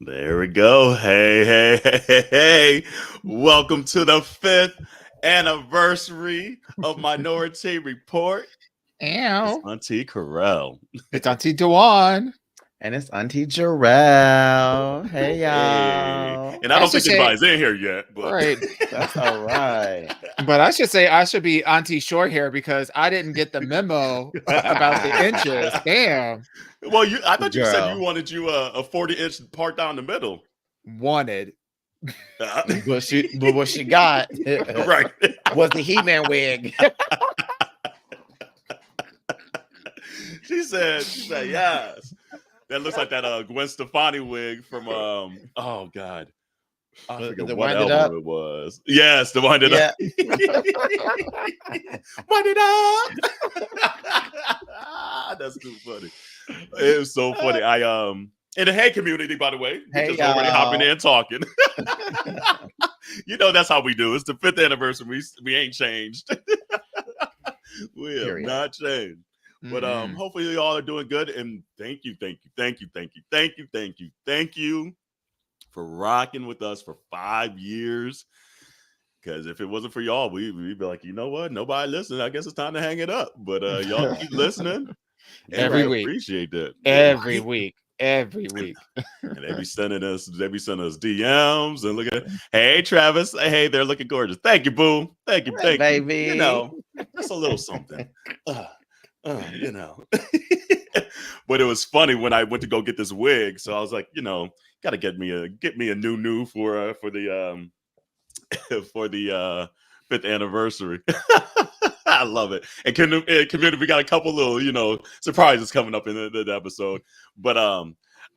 There we go. Hey. Welcome to the 5th anniversary of Minority Report. It's Ow. Auntie Carell. It's Auntie Dewan. And it's Auntie Jarrell. Hey, Hey. y'all. And I I don't should think say, anybody's in here yet, but right. That's all right. But I should say I should be Auntie Short Hair because I didn't get the memo about the inches. Damn. well, I thought you said you Girl. wanted you a 40-inch part down the middle. Wanted. But what she got right. was the He-Man wig. She said, yes. That looks like that Gwen Stefani wig from oh God. I forget The what Wind It album Up. it was. Yes, the Wind It Yeah. Up. Wind It Up. That's too funny. It was so funny. I in the Hey community, by the way, Hey, just already hopping y'all. in talking. That's how we do. It's the 5th anniversary. We ain't changed. We have Period. not changed. But hopefully y'all are doing good. And thank you for rocking with us for 5 years. Because if it wasn't for y'all, we'd be like, you know what? Nobody listening. I guess it's time to hang it up. But y'all keep listening. And Every we week. appreciate that. Every week. Every week. And they be sending us DMs and look at, hey Travis, hey, they're looking gorgeous. Thank you, boo. Thank you, Baby. You know, that's a little something. You know. But it was funny when I went to go get this wig. So I was like, gotta get me a new for the for the 5th anniversary. I love it. And community, we got a couple little, surprises coming up in the episode. But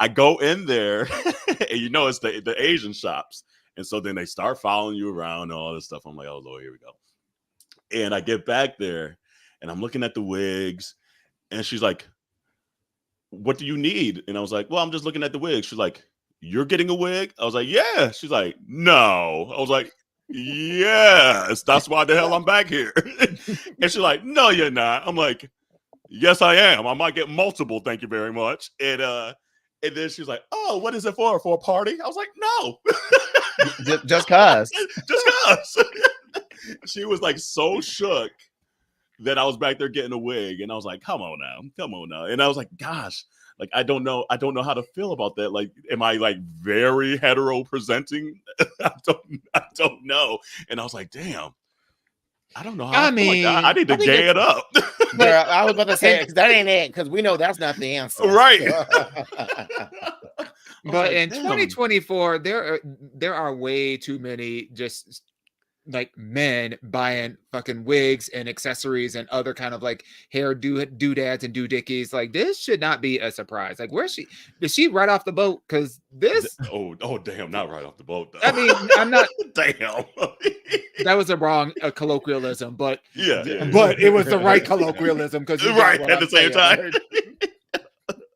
I go in there and it's the Asian shops. And so then they start following you around and all this stuff. I'm like, oh Lord, here we go. And I get back there and I'm looking at the wigs and she's like, what do you need? And I was like, well, I'm just looking at the wig. She's like, you're getting a wig? I was like, yeah. She's like, no. I was like, yes, that's why the hell I'm back here. And she's like, no, you're not. I'm like, yes, I am. I might get multiple. Thank you very much. And then she's like, oh, what is it for? For a party? I was like, no. Just cause. Just cause. She was like so shook that I was back there getting a wig. And I was like, come on now. And I was like, gosh, like, I don't know how to feel about that. Like, am I like very hetero presenting? I don't know. And I was like, damn, I don't know how I feel like that. I need to gay it up. Girl, I was about to say, because that ain't it, because we know that's not the answer. Right. But in 2024, there are way too many just like men buying fucking wigs and accessories and other kind of like hair doodads and doodickies. Like, this should not be a surprise. Like, where's she? Is she right off the boat? Because this oh damn, not right off the boat though. I mean, I'm not damn. That was a wrong colloquialism, but yeah. But it was the right colloquialism because right at the same time.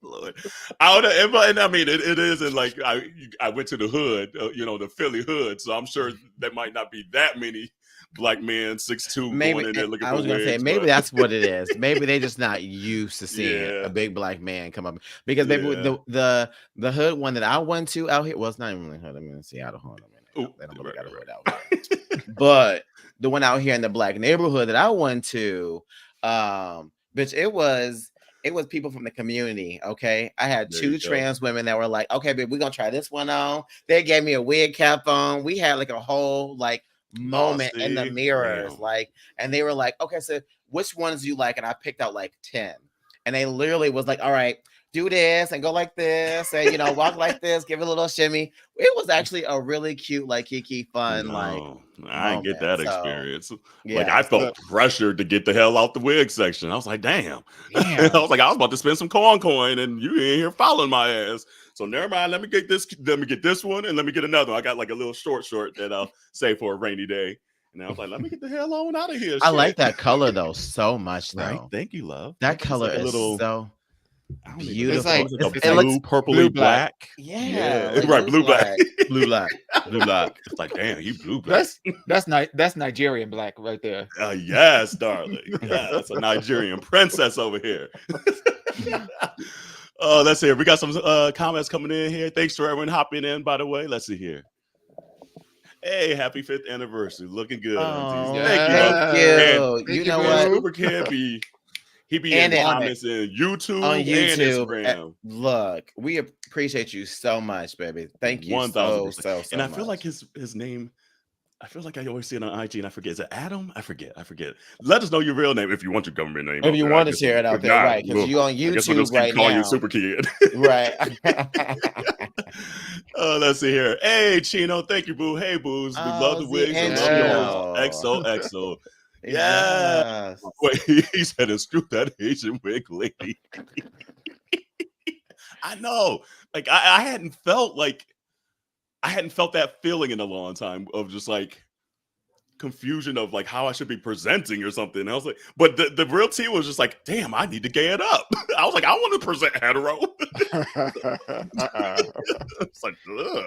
Lord. And I mean, it isn't like I went to the hood, the Philly hood, so I'm sure there might not be that many black men 6'2" going in there looking for wigs. I was going to say, maybe that's what it is. Maybe they're just not used to seeing a big black man come up. Because maybe the hood one that I went to out here, well, it's not even really hood. I mean, Seattle hood. They don't really got a hood out there. But the one out here in the black neighborhood that I went to, bitch, it was people from the community. Okay, I had two trans women that were like, okay, babe, we're gonna try this one on. They gave me a wig cap on. We had like a whole like moment in the mirrors, like, and they were like, okay, so which ones do you like? And I picked out like 10, and they literally was like, all right, do this and go like this, and walk like this, give it a little shimmy. It was actually a really cute, like kiki fun, I didn't get that experience. Yeah, like, I felt pressured to get the hell out the wig section. I was like, damn. I was like, I was about to spend some coin, and you in here following my ass. So never mind. Let me get this one, and let me get another one. I got like a little short that I'll save for a rainy day. And I was like, let me get the hell on out of here. I like that color though so much. Though. Right? Thank you, love. That color is so beautiful. It's like blue, purpley black. Yeah. Like right, blue black. Blue black. It's like, damn, you blue black. That's Nigerian black right there. Yes, darling. Yeah, that's a Nigerian princess over here. Let's see here. We got some comments coming in here. Thanks for everyone hopping in, by the way. Let's see here. Hey, happy 5th anniversary. Looking good, aunties. Thank you. You know what? Super can't be. He be in comments in YouTube, and Instagram. Look, we appreciate you so much, baby. Thank you 1,000%. so and I much. feel like his name, I feel like I always see it on IG and I forget. Is it Adam? I forget. Let us know your real name if you want your government name. If you want to share it out there, right? Because you on YouTube right now. You Super Kid. Right. Let's see here. Hey, Chino. Thank you, boo. Hey, boos. We love the wigs. And XOXO. Yeah. Wait, he said, and screw that Asian wig lady. I know. Like, I hadn't felt that feeling in a long time of just like confusion of like how I should be presenting or something. I was like, but the real tea was just like, damn, I need to gay it up. I was like, I want to present hetero. It's like,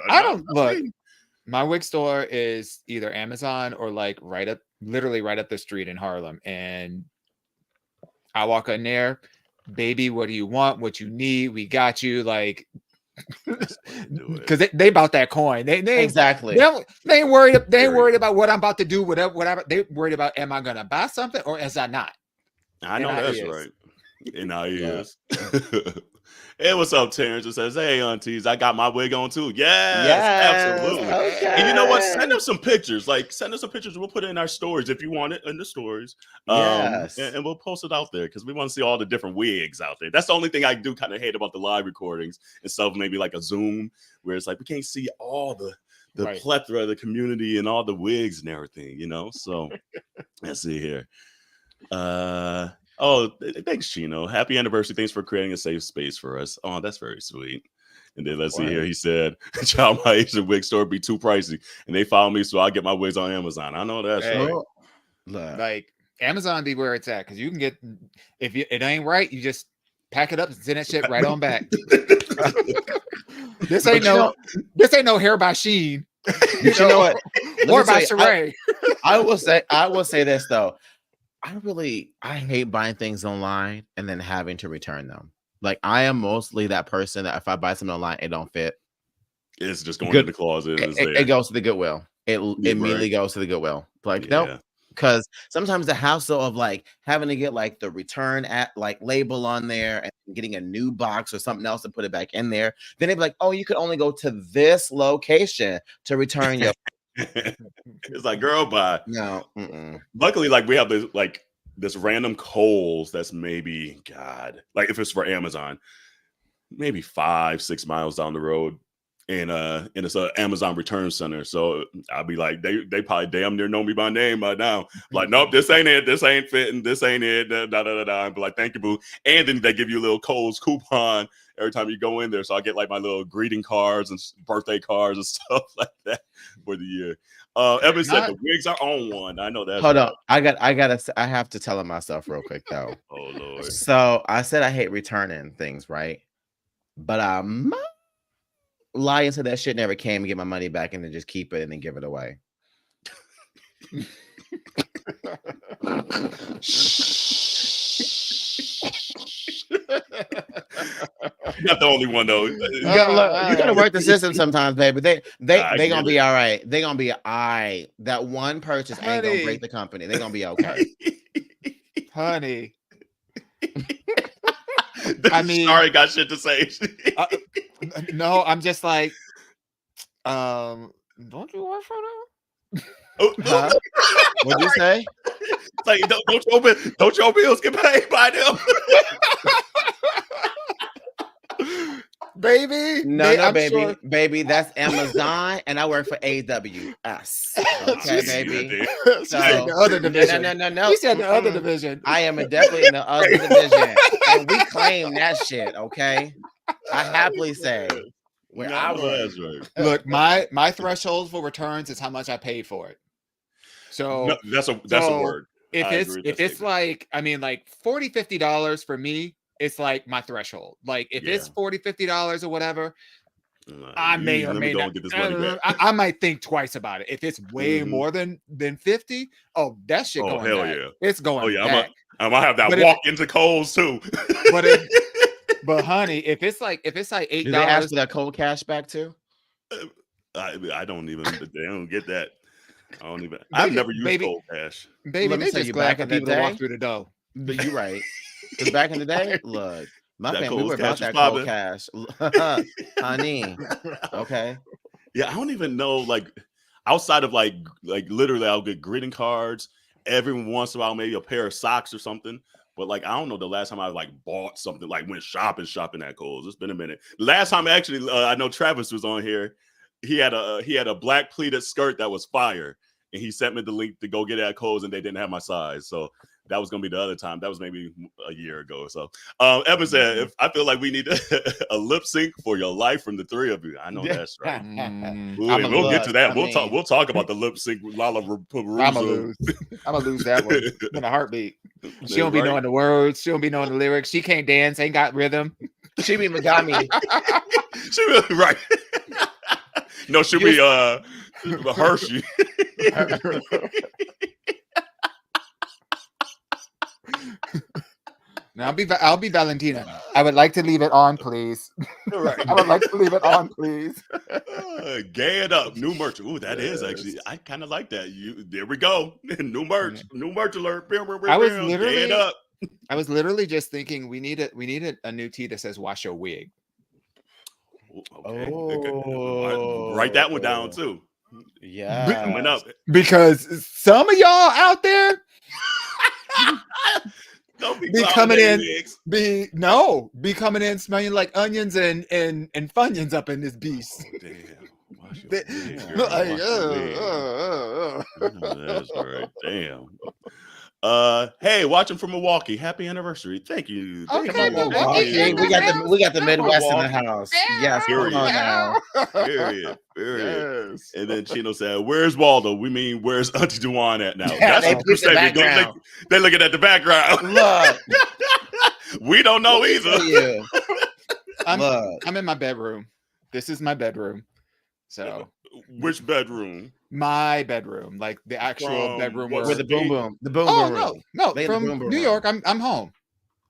I don't look. My wig store is either Amazon or like literally right up the street in Harlem. And I walk in there, baby, what do you want? What you need? We got you. Like, because they about that coin. They exactly. They ain't worried. They ain't worried about what I'm about to do. Whatever. They worried about, am I gonna buy something or is I not? I know that's right. And now he is. Hey, what's up, Terrence? It says, hey, aunties, I got my wig on too. Yes, absolutely. Okay. And you know what? Send us some pictures. Like, send us some pictures. We'll put it in our stories if you want it in the stories. Yes. And we'll post it out there because we want to see all the different wigs out there. That's the only thing I do kind of hate about the live recordings and stuff, maybe like a Zoom, where it's like we can't see all the plethora of the community and all the wigs and everything, you know? So let's see here. Oh, thanks, Chino. Happy anniversary. Thanks for creating a safe space for us. Oh, that's very sweet. And then let's see here. He said, child, my Asian wig store be too pricey. And they follow me, so I'll get my wigs on Amazon. I know that's right. Like, Amazon be where it's at, because you can get, if it ain't right, you just pack it up and send that shit right on back. This ain't no hair by Sheen. You know what? Or by Sheree. I will say this though. I hate buying things online and then having to return them. Like, I am mostly that person that if I buy something online, it don't fit. It's just going in the closet. It goes to the Goodwill. It immediately goes to the Goodwill. Like, nope. Because sometimes the hassle of like having to get like the return label on there and getting a new box or something else to put it back in there. Then they'd be like, oh, you could only go to this location to return your. It's like, girl, bye. No. Luckily, like, we have this random Kohl's that's maybe, God, like if it's for Amazon, maybe 5-6 miles down the road, and it's an Amazon return center. So I'll be like, they probably damn near know me by name by now. Like, nope, this ain't it. This ain't fitting. This ain't it. Da da da da. I'd be like, thank you, boo. And then they give you a little Kohl's coupon every time you go in there. So I get like my little greeting cards and birthday cards and stuff like that for the year. Evan said the wigs are on one. I know that. Hold on. I have to tell it myself real quick though. Oh Lord. So I said I hate returning things, right? But I might lie into that shit never came and get my money back and then just keep it and then give it away. Not the only one though. You gotta work the system sometimes, baby. They gonna be all right. They gonna be all right. That one purchase ain't gonna break the company. They gonna be okay. Honey. I mean, sorry, got shit to say. No, I'm just like, don't you work for them? Huh? What'd you say? Like, don't your bills get paid by them? Baby, no, baby, sure. Baby, that's Amazon, and I work for AWS. Okay, baby. So, the other division. No. He said the other division. I am definitely in the other division, and we claim that shit. Okay, I happily say where I was. Right. Look, my threshold for returns is how much I paid for it. So no, that's a word. If it's like, I mean, like $40-$50 for me, it's like my threshold. Like if it's $40-$50 or whatever, I may or may not get this money back. I might think twice about it. If it's way more than 50, that shit going back. Yeah. It's going back. I'm gonna have that walk into Kohl's too. But honey, if it's like $8, do they ask for that cold cash back too? I don't even. They don't get that. I don't even. I've never used cold cash. Baby, Let me they tell just you, glad back for in the people to walk day, through the door. but you're right. Because back in the day, look, my That family, we cold were about cash was that cold popping. cash. Honey. Okay. Yeah, I don't even know. Like outside of like literally, I'll get greeting cards every once in a while, maybe a pair of socks or something. But like, I don't know the last time I like bought something, like went shopping at Kohl's. It's been a minute. Last time actually, I know Travis was on here. He had a black pleated skirt that was fire, and he sent me the link to go get it at Kohl's, and they didn't have my size. So that was gonna be the other time. That was maybe a year ago or so. Evan said, "If I feel like we need a lip sync for your life from the three of you." I know that's right. We'll get to that. We'll talk about the lip sync. Lala I'm gonna lose. I'm gonna lose that one in a heartbeat. She don't be knowing the words. She don't be knowing the lyrics. She can't dance. Ain't got rhythm. She even got me. She really right. No, she'll be Hershey. Now I'll be Valentina. I would like to leave it on, please. Right. I would like to leave it on, please. Gay it up. New merch. Ooh, that is actually. I kind of like that. There we go. New merch. New merch alert. I was literally just thinking we need a new tee that says "Wash your wig." Okay. Write that one down too. Yeah. Coming up. Because some of y'all out there don't be coming in. Be coming in smelling like onions and Funyuns up in this beast. Oh, damn. That's right. Damn. Hey, watching from Milwaukee. Happy anniversary. Thank you. Okay, Milwaukee. We got the Midwest in the house. Yes, period. Come on now. Period. Yes. And then Chino said, "Where's Waldo?" We mean, where's Auntie Juwan at now? Yeah, That's what the background. They're looking at the background. Look. We don't know either. I'm in my bedroom. This is my bedroom. So which bedroom? My bedroom, like the actual bedroom where the boom boom room. No, from New York. I'm home.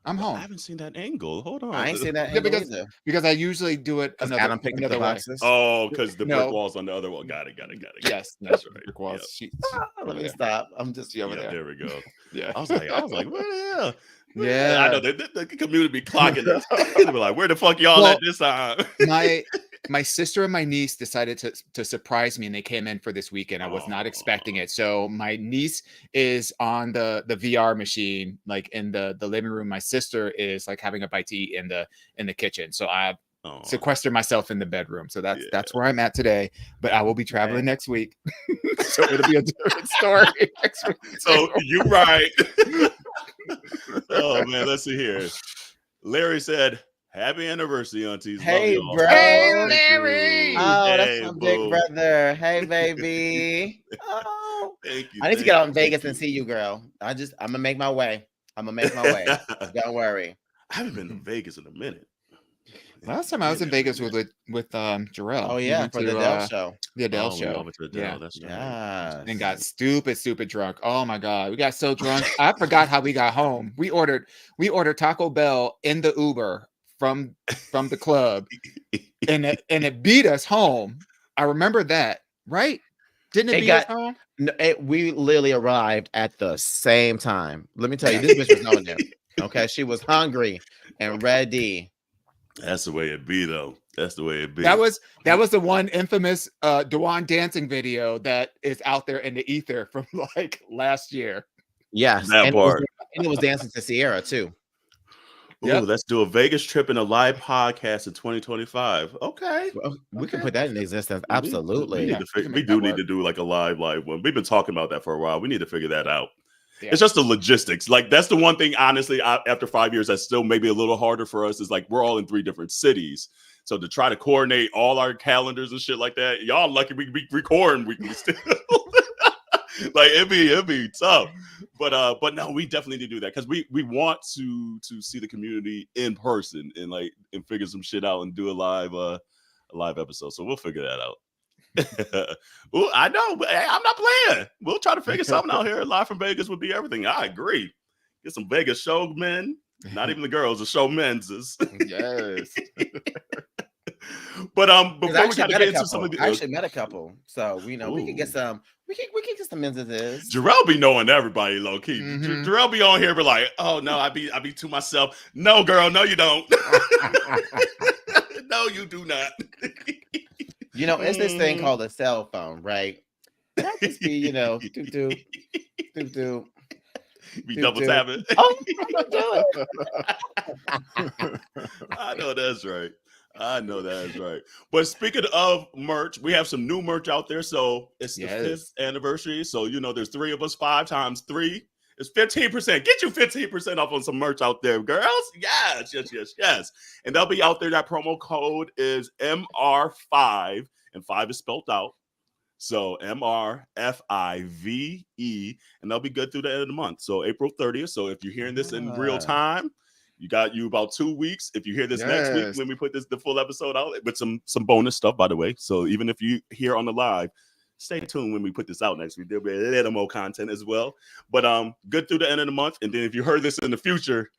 I'm home. I haven't seen that angle. Hold on. I ain't seen that angle either. Because I usually do it Adam picked up the boxes. Oh, because the brick walls on the other wall. Got it. Yes, that's right. Brick walls. Let me stop. I'm just over there. There we go. Yeah. I was like, what the hell? Yeah. I know the community be clocking us. They be like, where the fuck y'all at this time? My sister and my niece decided to surprise me, and they came in for this weekend. I was not expecting it. So my niece is on the VR machine, like in the living room. My sister is like having a bite to eat in the kitchen. So I sequestered myself in the bedroom. So that's where I'm at today. But I will be traveling next week. So it'll be a different story next week. So you're right. Oh man, let's see here. Larry said, "Happy anniversary, aunties." Hey, love bro. Hey, Larry. Oh, that's my big brother. Hey, baby. Oh, thank you. I need to get out in Vegas and see you, girl. I'm gonna make my way. Don't worry. I haven't been to Vegas in a minute. Last time I was in Vegas with Jarrell. Oh yeah, for the Adele show. The Adele show. Yeah, that's right. Yeah. And got stupid drunk. Oh my god, we got so drunk. I forgot how we got home. We ordered Taco Bell in the Uber from the club, and it beat us home. I remember that, right? Didn't it beat us home? No, we literally arrived at the same time. Let me tell you, this bitch was knowing them. Okay, she was hungry and ready. That's the way it be, though. That's the way it be. That was the one infamous Dewan dancing video that is out there in the ether from like last year. Yes, that part. It was dancing to Sierra too. Ooh, let's do a Vegas trip and a live podcast in 2025. Okay. Well, we can put that in existence. Absolutely. We do need to do like a live one. We've been talking about that for a while. We need to figure that out. Yeah. It's just the logistics. Like that's the one thing, honestly, after 5 years, that's still maybe a little harder for us is like we're all in 3 different cities. So to try to coordinate all our calendars and shit like that, y'all lucky we can be recording weekly still. Like it'd be tough. But no, we definitely need to do that because we want to see the community in person and figure some shit out and do a live episode. So we'll figure that out. Well, I know, but hey, I'm not playing. We'll try to figure something out here. Live from Vegas would be everything. I agree. Get some Vegas showmen. Not even the girls, the show men's. Yes. But before I we kind of get into some of the, I actually met a couple, so we can get some. We can get some men's. Jarrell be knowing everybody low key. Mhm. Jarrell be on here, be like, oh no, I be to myself. No, girl, no, you don't. No, you do not. It's this thing called a cell phone, right? That just be, do. Be double tapping. Oh, I'm do it. I know that's right. But speaking of merch, we have some new merch out there. So it's the 5th anniversary. So, there's 3 of us, 5 times 3 is 15%. Get you 15% off on some merch out there, girls. Yes. And they'll be out there. That promo code is MR5, and 5 is spelled out. So MRFIVE, and they'll be good through the end of the month. So April 30th. So if you're hearing this in real time, you got about 2 weeks. If you hear this next week when we put the full episode out with some bonus stuff, by the way. So even if you hear on the live, stay tuned when we put this out next week. There'll be a little more content as well. But good through the end of the month. And then if you heard this in the future,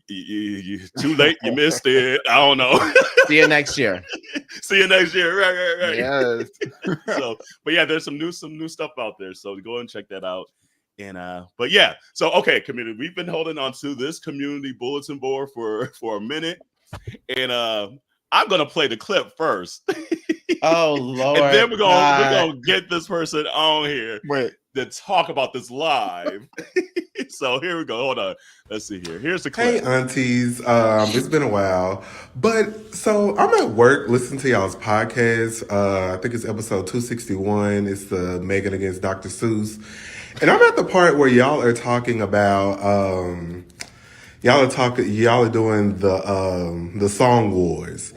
you too late. You missed it. I don't know. See you next year. Right. Yes. But yeah, there's some new stuff out there. So go and check that out. And but yeah, so okay, community, we've been holding on to this community bulletin board for a minute, and I'm gonna play the clip first. Oh Lord! And then we're gonna get this person on here to talk about this live. So here we go. Hold on. Let's see here. Here's the clip. Hey aunties, it's been a while, but so I'm at work listening to y'all's podcast. I think it's episode 261. It's the Megan against Dr. Seuss. And I'm at the part where y'all are talking about y'all are doing the song wars.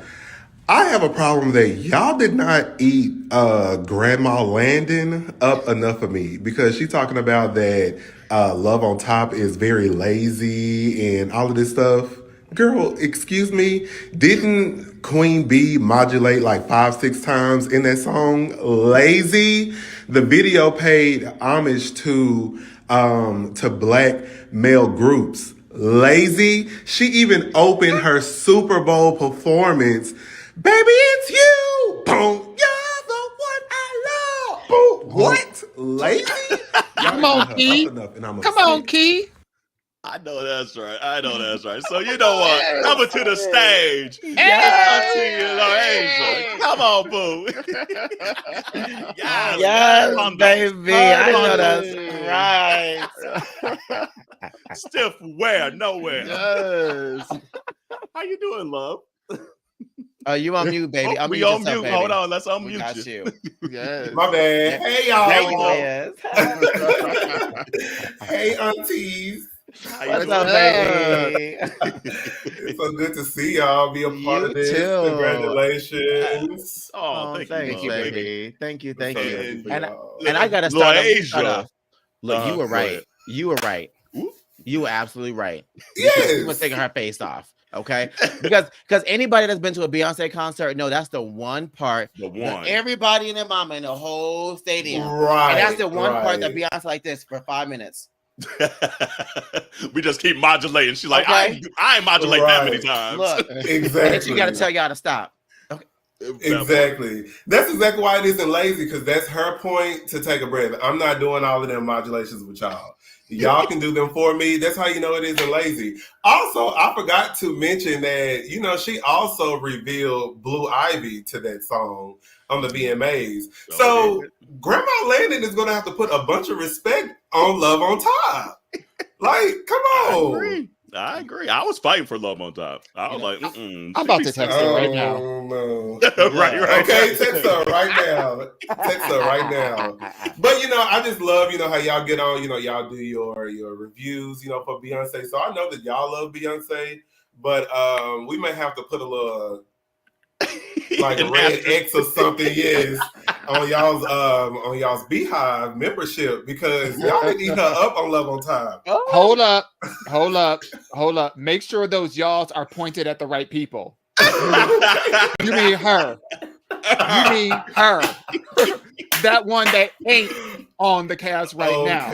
I have a problem that y'all did not eat Grandma Landon up enough for me, because she's talking about that Love on Top is very lazy and all of this stuff. Girl, excuse me, didn't Queen Bee modulate like 5-6 times in that song? Lazy. The video paid homage to black male groups. Lazy. She even opened her Super Bowl performance. Baby, it's you. Boom. You're the one I love. Boom. What? Lazy? Come on, Key. Come on, Key. I know that's right. So you know what? Coming to the stage. Yes. Come on, boo. Yes, baby. I know that's right. Stiff where? Nowhere. Yes. How you doing, love? You on mute, baby. We on mute. Hold on. Let's unmute you. Yes. My bad. Hey, y'all. Hey, aunties. What's up, baby? It's so good to see y'all. Be a part of this. Too. Congratulations. Oh, thank you, baby. Thank you. And And I gotta start off. Look, you were right. You were right. You were absolutely right. Yes. She was taking her face off. Okay, because anybody that's been to a Beyonce concert, no, that's the one part. Everybody and their mama in the whole stadium, right? And that's the one part that Beyonce like this for 5 minutes. We just keep modulating. She's like, I ain't modulate that many times. Look, exactly. And you got to tell y'all to stop. Okay. Exactly. That's exactly why it isn't lazy, because that's her point to take a breath. I'm not doing all of them modulations with y'all. Y'all can do them for me. That's how you know it isn't lazy. Also, I forgot to mention that, she also revealed Blue Ivy to that song on the VMAs. So Grandma Landon is going to have to put a bunch of respect on Love on Top. Like, come on. I agree. I was fighting for Love on Top. I was like, I'm about to text her right now. No. right. Okay, text her right now. But I just love, how y'all get on, y'all do your reviews, for Beyonce. So I know that y'all love Beyonce, but we may have to put a little like a red X or something, yes, on y'all's Beehive membership, because y'all can eat her up on Love on Top. Hold up. Make sure those y'alls are pointed at the right people. You mean her. That one that ain't on the cast right now.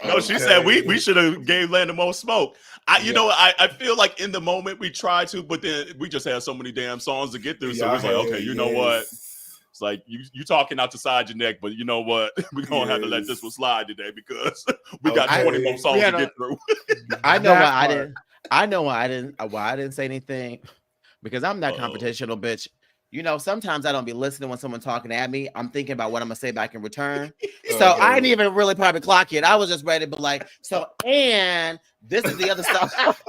No, she said we should have gave Landon more smoke. You know, I feel like in the moment we tried to, but then we just had so many damn songs to get through. So we was like, okay, you know what? It's like you talking out the side your neck, but you know what? We're gonna have to let this one slide today because we got 20 more songs to get through. I know why I didn't. I know why I didn't say anything, because I'm that confrontational bitch. You know, sometimes I don't be listening when someone's talking at me. I'm thinking about what I'm gonna say back in return. So I didn't even really probably clock it. I was just ready to be like, so, and this is the other stuff.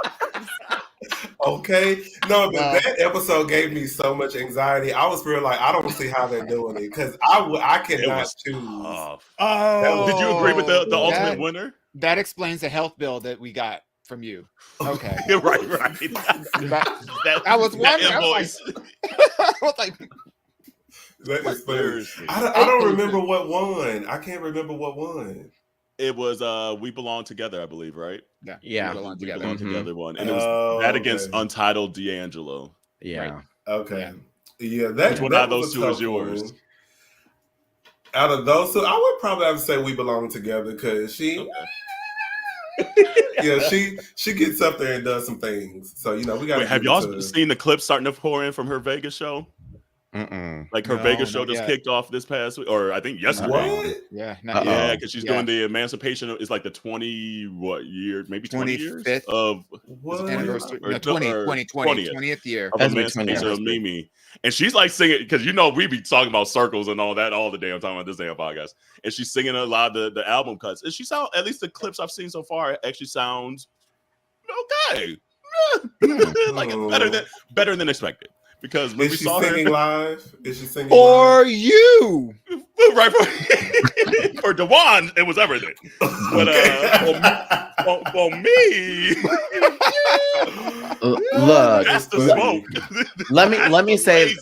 Okay. No, but that episode gave me so much anxiety. I was real like, I don't see how they're doing it, because I cannot choose. Did you agree with the ultimate winner? That explains the health bill that we got from you. Okay. right. That was one invoice. I was like, that is I don't remember what won. I can't remember what won. It was We Belong Together, I believe, right? Yeah. We Belong Together one. And it was that against Untitled D'Angelo. Yeah. Right. Okay. Yeah, that which one that out of those two is yours? One. Out of those two, I would probably have to say We Belong Together, because she she gets up there and does some things. So, you know, we got. Have y'all seen the clips starting to pour in from her Vegas show? Like her Vegas show just kicked off this past week, or I think yesterday. What? Yeah, because she's doing the emancipation. It's like the 20 years, maybe 20 years 25th of anniversary. or 20th year of emancipation of Mimi, and she's like singing, because you know we be talking about circles and all that all the damn time on this damn podcast, and she's singing a lot of the album cuts, and she sound, at least the clips I've seen so far, actually sounds okay. Like better than expected. Because when we saw her live, is she singing or live? You right for Dewan, it was everything. But for me, look, that's the smoke. Let me say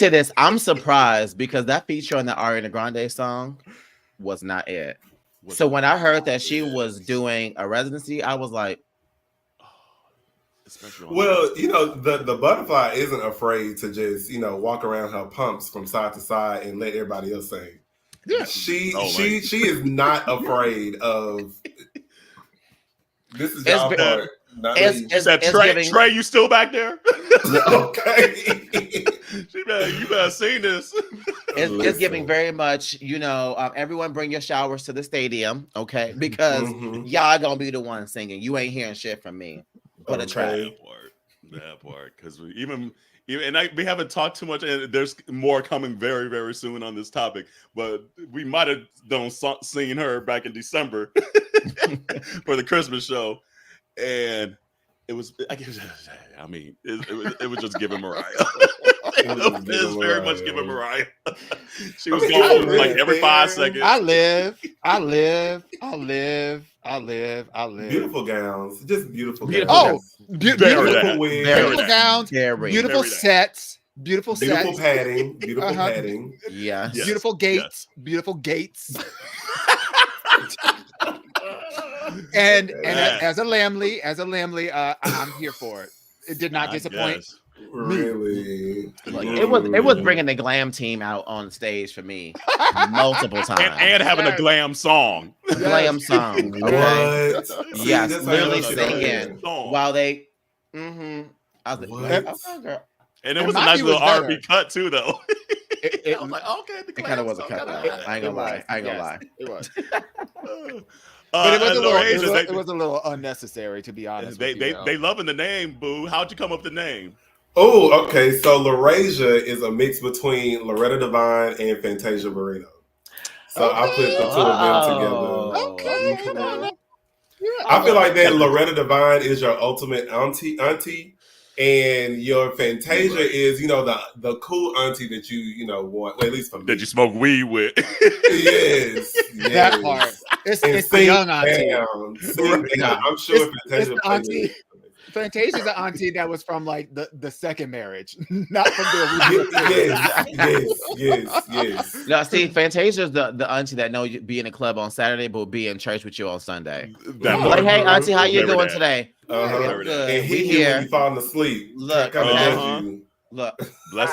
this. I'm surprised, because that feature on the Ariana Grande song was not it. So when I heard that she was doing a residency, I was like, well, you know, the butterfly isn't afraid to just, you know, walk around her pumps from side to side and let everybody else sing. Yeah. She is not afraid of. This is y'all part. Trey, you still back there? Okay. You better seen this. It's giving very much, you know, everyone bring your showers to the stadium, okay? Because y'all gonna be the one singing. You ain't hearing shit from me. But a track. That part, because we haven't talked too much, and there's more coming very, very soon on this topic. But we might have seen her back in December for the Christmas show, and it was. I mean, it was just giving Mariah. It was very much giving Mariah. She was going like every 5 seconds. I live. Beautiful gowns, just beautiful gowns. Oh, beautiful wigs, beautiful gowns, beautiful sets, beautiful padding, beautiful padding. Yes. Beautiful gates, beautiful gates. and as a Lamley, I'm here for it. It did not disappoint. Really? Like, it was bringing the glam team out on stage for me multiple times, and having a glam song. Glam song. Okay? What? Yes, literally singing while they. I was like, what? Girl. And it was a nice little R&B cut too, though. I was like, okay, it kind of was a cut. I ain't gonna lie. It was. But it was a little unnecessary, to be honest. They loving the name, boo. How'd you come up with the name? Oh, okay. So LaRasia is a mix between Loretta Devine and Fantasia Barrino. So I put the two of them together. Okay. I feel like that Loretta Devine is your ultimate auntie, and your Fantasia is, you know, the cool auntie that you know want. Well, at least for me. That you smoke weed with. Yes. That part. It's the young auntie. I'm sure Fantasia auntie. Fantasia's an auntie that was from like the second marriage, not from the yes. No, see, Fantasia's the auntie that know you be in a club on Saturday, but will be in church with you on Sunday. Like, hey, auntie, how you doing today? Good. And he here when you falling asleep. Look, Blessed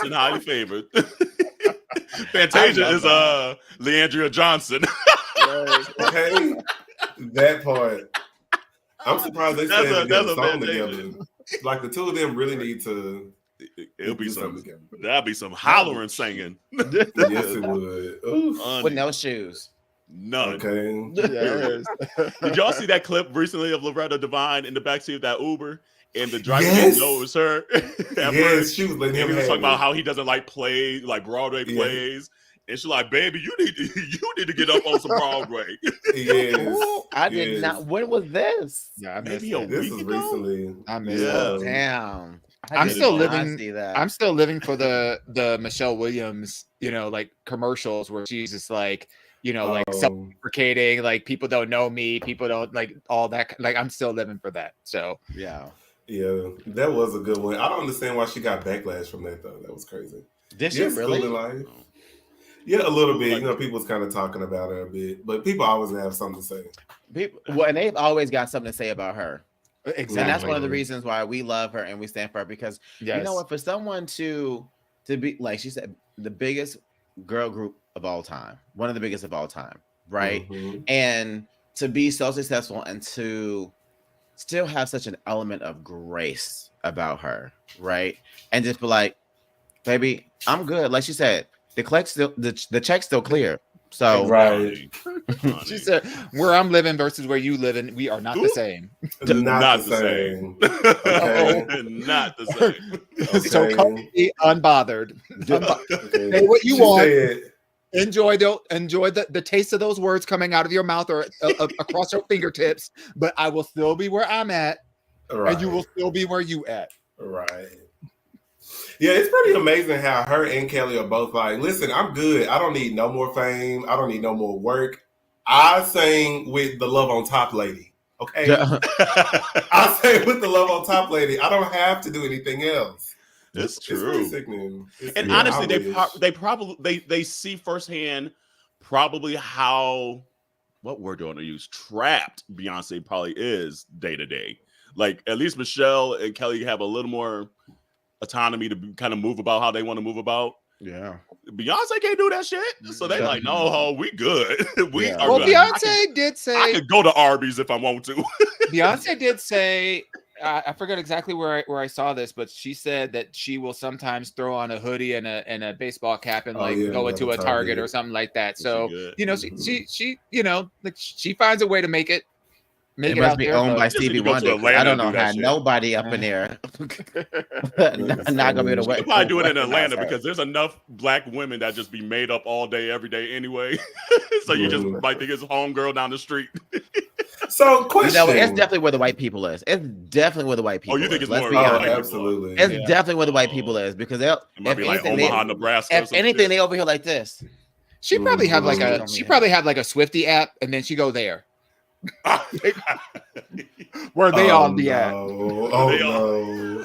and highly favored. Fantasia is Leandria Johnson. Okay, that part. I'm surprised they still haven't done a song together. Like the two of them really need to. It'll be some. That'll be some hollering singing. Yes, it would. With no shoes. None. Okay. Yes. Did y'all see that clip recently of Loretta Devine in the backseat of that Uber? And the driver knows her. Yes, she was letting him. He was talking about how he doesn't like play, like Broadway plays. And she's like, "Baby, you need to get up on some Broadway." Yes. I did not. When was this? Yeah, I missed Maybe a it. This week is ago? recently. I missed Yeah. it. Damn. I'm still living. See that. I'm still living for the Michelle Williams, like commercials where she's just like, like self-deprecating, like people don't know me, people don't like all that. Like I'm still living for that. So yeah, that was a good one. I don't understand why she got backlash from that though. That was crazy. Did she really? Life. Yeah, a little bit. People was kind of talking about her a bit, but people always have something to say. And they've always got something to say about her. exactly, and that's one of the reasons why we love her and we stand for her, because you know what, for someone to be, like she said, the biggest girl group of all time, one of the biggest of all time, right? And to be so successful and to still have such an element of grace about her, right? And just be like, baby, I'm good. Like she said, the check's still clear. So right. She said, where I'm living versus where you live, and we are not the same. Not the same. Okay. Not the same. Okay. So come be unbothered. Say what you want. Enjoy the taste of those words coming out of your mouth or across your fingertips, but I will still be where I'm at, and you will still be where you at. Right. Yeah, it's pretty amazing how her and Kelly are both like, listen, I'm good. I don't need no more fame. I don't need no more work. I sang with the Love on Top lady. Okay. I sang with the Love on Top lady. I don't have to do anything else. It's true. It's pretty sickening. And honestly, they probably see firsthand probably how, what word do I want to use? Trapped Beyonce probably is day to day. Like at least Michelle and Kelly have a little more autonomy to kind of move about how they want to move about. Yeah. Beyonce can't do that shit. So they like, no, we good. We are well, good. Beyonce did say I could go to Arby's if I want to. Beyonce did say, I forget exactly where I saw this, but she said that she will sometimes throw on a hoodie and a baseball cap and go into a Target or something like that. So she like she finds a way to make it. It must be owned by Stevie Wonder. I don't know how nobody up in there not gonna be able to. You could probably do it in Atlanta because there's enough black women that just be made up all day, every day anyway. So you just might think it's a homegirl down the street. So, question. It's definitely where the white people is. It's definitely where the white people. Oh, you think is. it's more? Absolutely. It's definitely where the white people is because they'll. It might be like Omaha, Nebraska. If anything, they over here like this. She probably had like a Swiftie app, and then she go there. Where they all be at. Oh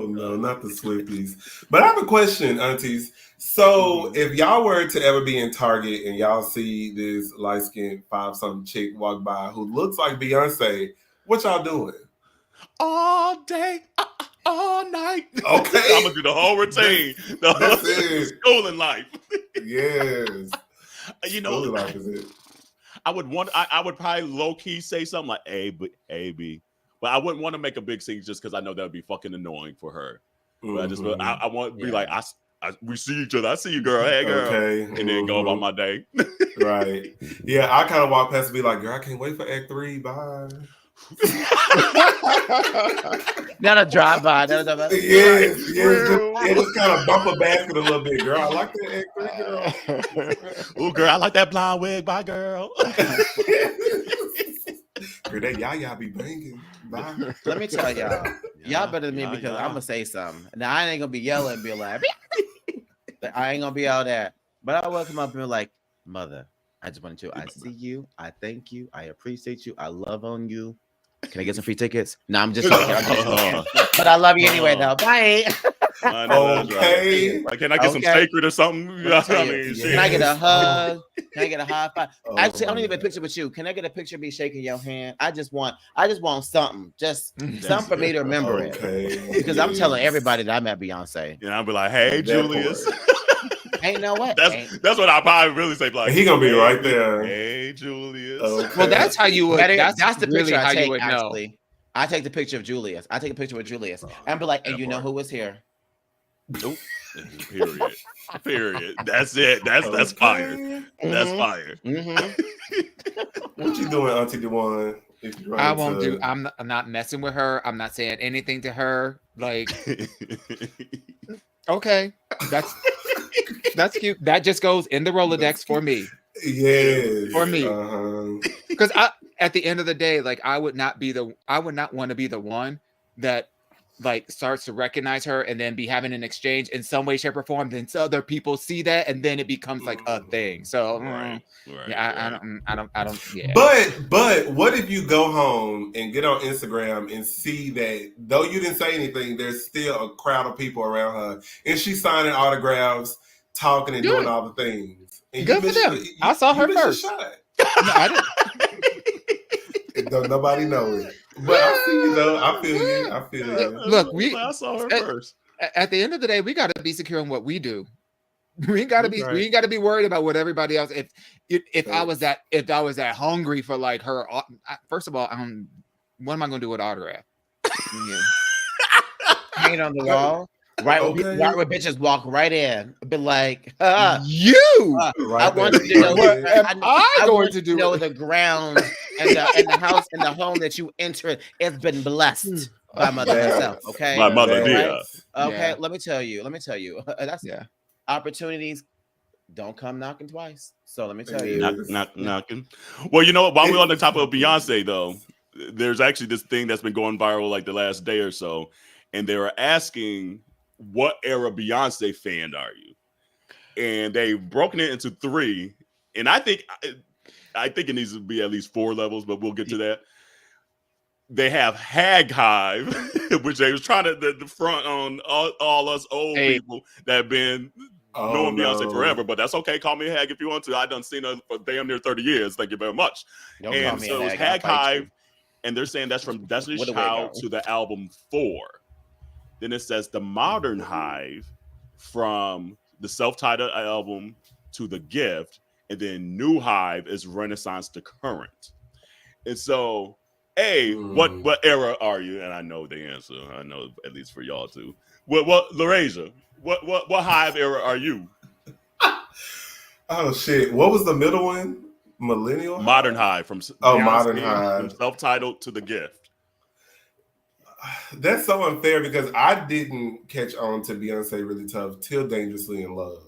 no, not the Swifties. But I have a question, aunties. So if y'all were to ever be in Target and y'all see this light-skinned 5-something chick walk by who looks like Beyonce, what y'all doing? All day, all night. Okay. I'm gonna do the whole routine. That's it. Schooling life. Yes. Schooling life is it. I would probably low key say something like A B, but I wouldn't want to make a big scene just because I know that would be fucking annoying for her. But I want to be like, we see each other. I see you, girl. Hey, girl. Okay. And then go about my day. Right. Yeah, I kind of walk past and be like, girl, I can't wait for Act 3. Bye. Not a drive-by. Yes. It was kind of bump a basket a little bit, girl. I like that Act 3, girl. Ooh, girl, I like that blonde wig. Bye, girl. Girl, that yaya be banging. Bye. Let me tell y'all better than me because I'm gonna say something. Now I ain't gonna be yelling and be like, I ain't gonna be all that. But I will come up and be like, mother, I just wanted to. I see you. I thank you. I appreciate you. I love on you. Can I get some free tickets? No, I'm just joking. But I love you anyway, though. Bye. Okay. Like, can I get some sacred or something? Can I get a hug? Can I get a high five? Actually, I don't need a picture with you. Can I get a picture of me shaking your hand? I just want something. Just something for me to remember it. Because I'm telling everybody that I met Beyonce. And I'll be like, hey, Julius. Ain't no way. That's what I probably really say. Like, he gonna be right there. Hey, Julius. Okay. Well, that's how you would. That's the really picture how I take. You would Actually, know. I take the picture of Julius. I take a picture with Julius and be like, and you know who was here? Nope. Period. That's it. That's fire. That's fire. What you doing, Auntie Dewan? I won't do. I'm not messing with her. I'm not saying anything to her. Like, okay, that's cute. That just goes in the Rolodex for me. Yes, for me. Because at the end of the day, like I would not want to be the one that like starts to recognize her and then be having an exchange in some way, shape, or form. Then other people see that, and then it becomes like a thing. So I don't. Yeah. But what if you go home and get on Instagram and see that though you didn't say anything, there's still a crowd of people around her, and she's signing autographs, talking and doing all the things. And good for them. I saw her first. No, I didn't. Don't nobody know it. But I see you though. I feel you. Look, I saw her first. At the end of the day, we got to be secure in what we do. We ain't got to be. Right. We ain't got to be worried about what everybody else. If I was that hungry for like her, first of all, what am I going to do with autograph? Hang on the wall. Right, okay. Right where bitches walk right in, be like, you. Right I want you to know. What am I going to do? Know the ground and the house and the home that you enter. It's been blessed by Mother herself. Okay, my mother did. Right? Okay, let me tell you. That's opportunities don't come knocking twice. So let me tell you, knocking. Well, you know what? While we're on the topic of Beyonce, though, there's actually this thing that's been going viral like the last day or so, and they were asking, what era Beyonce fan are you? And they've broken it into 3. And I think it needs to be at least 4 levels, but we'll get to that. They have Hag Hive, which they was trying to the front on all us old people that have been knowing Beyonce forever. But that's okay. Call me a hag if you want to. I done seen her for damn near 30 years. Thank you very much. And so it was Hag Hive, and they're saying that's from Destiny's Child to the album 4. Then it says the Modern Hive from the self-titled album to The Gift, and then New Hive is Renaissance to current. And so, what era are you? And I know the answer. I know at least for y'all too. What Larasia? What Hive era are you? Oh shit! What was the middle one? Millennial. Modern Hive from Modern Hive from self-titled to The Gift. That's so unfair because I didn't catch on to Beyonce Really Tough till Dangerously in Love.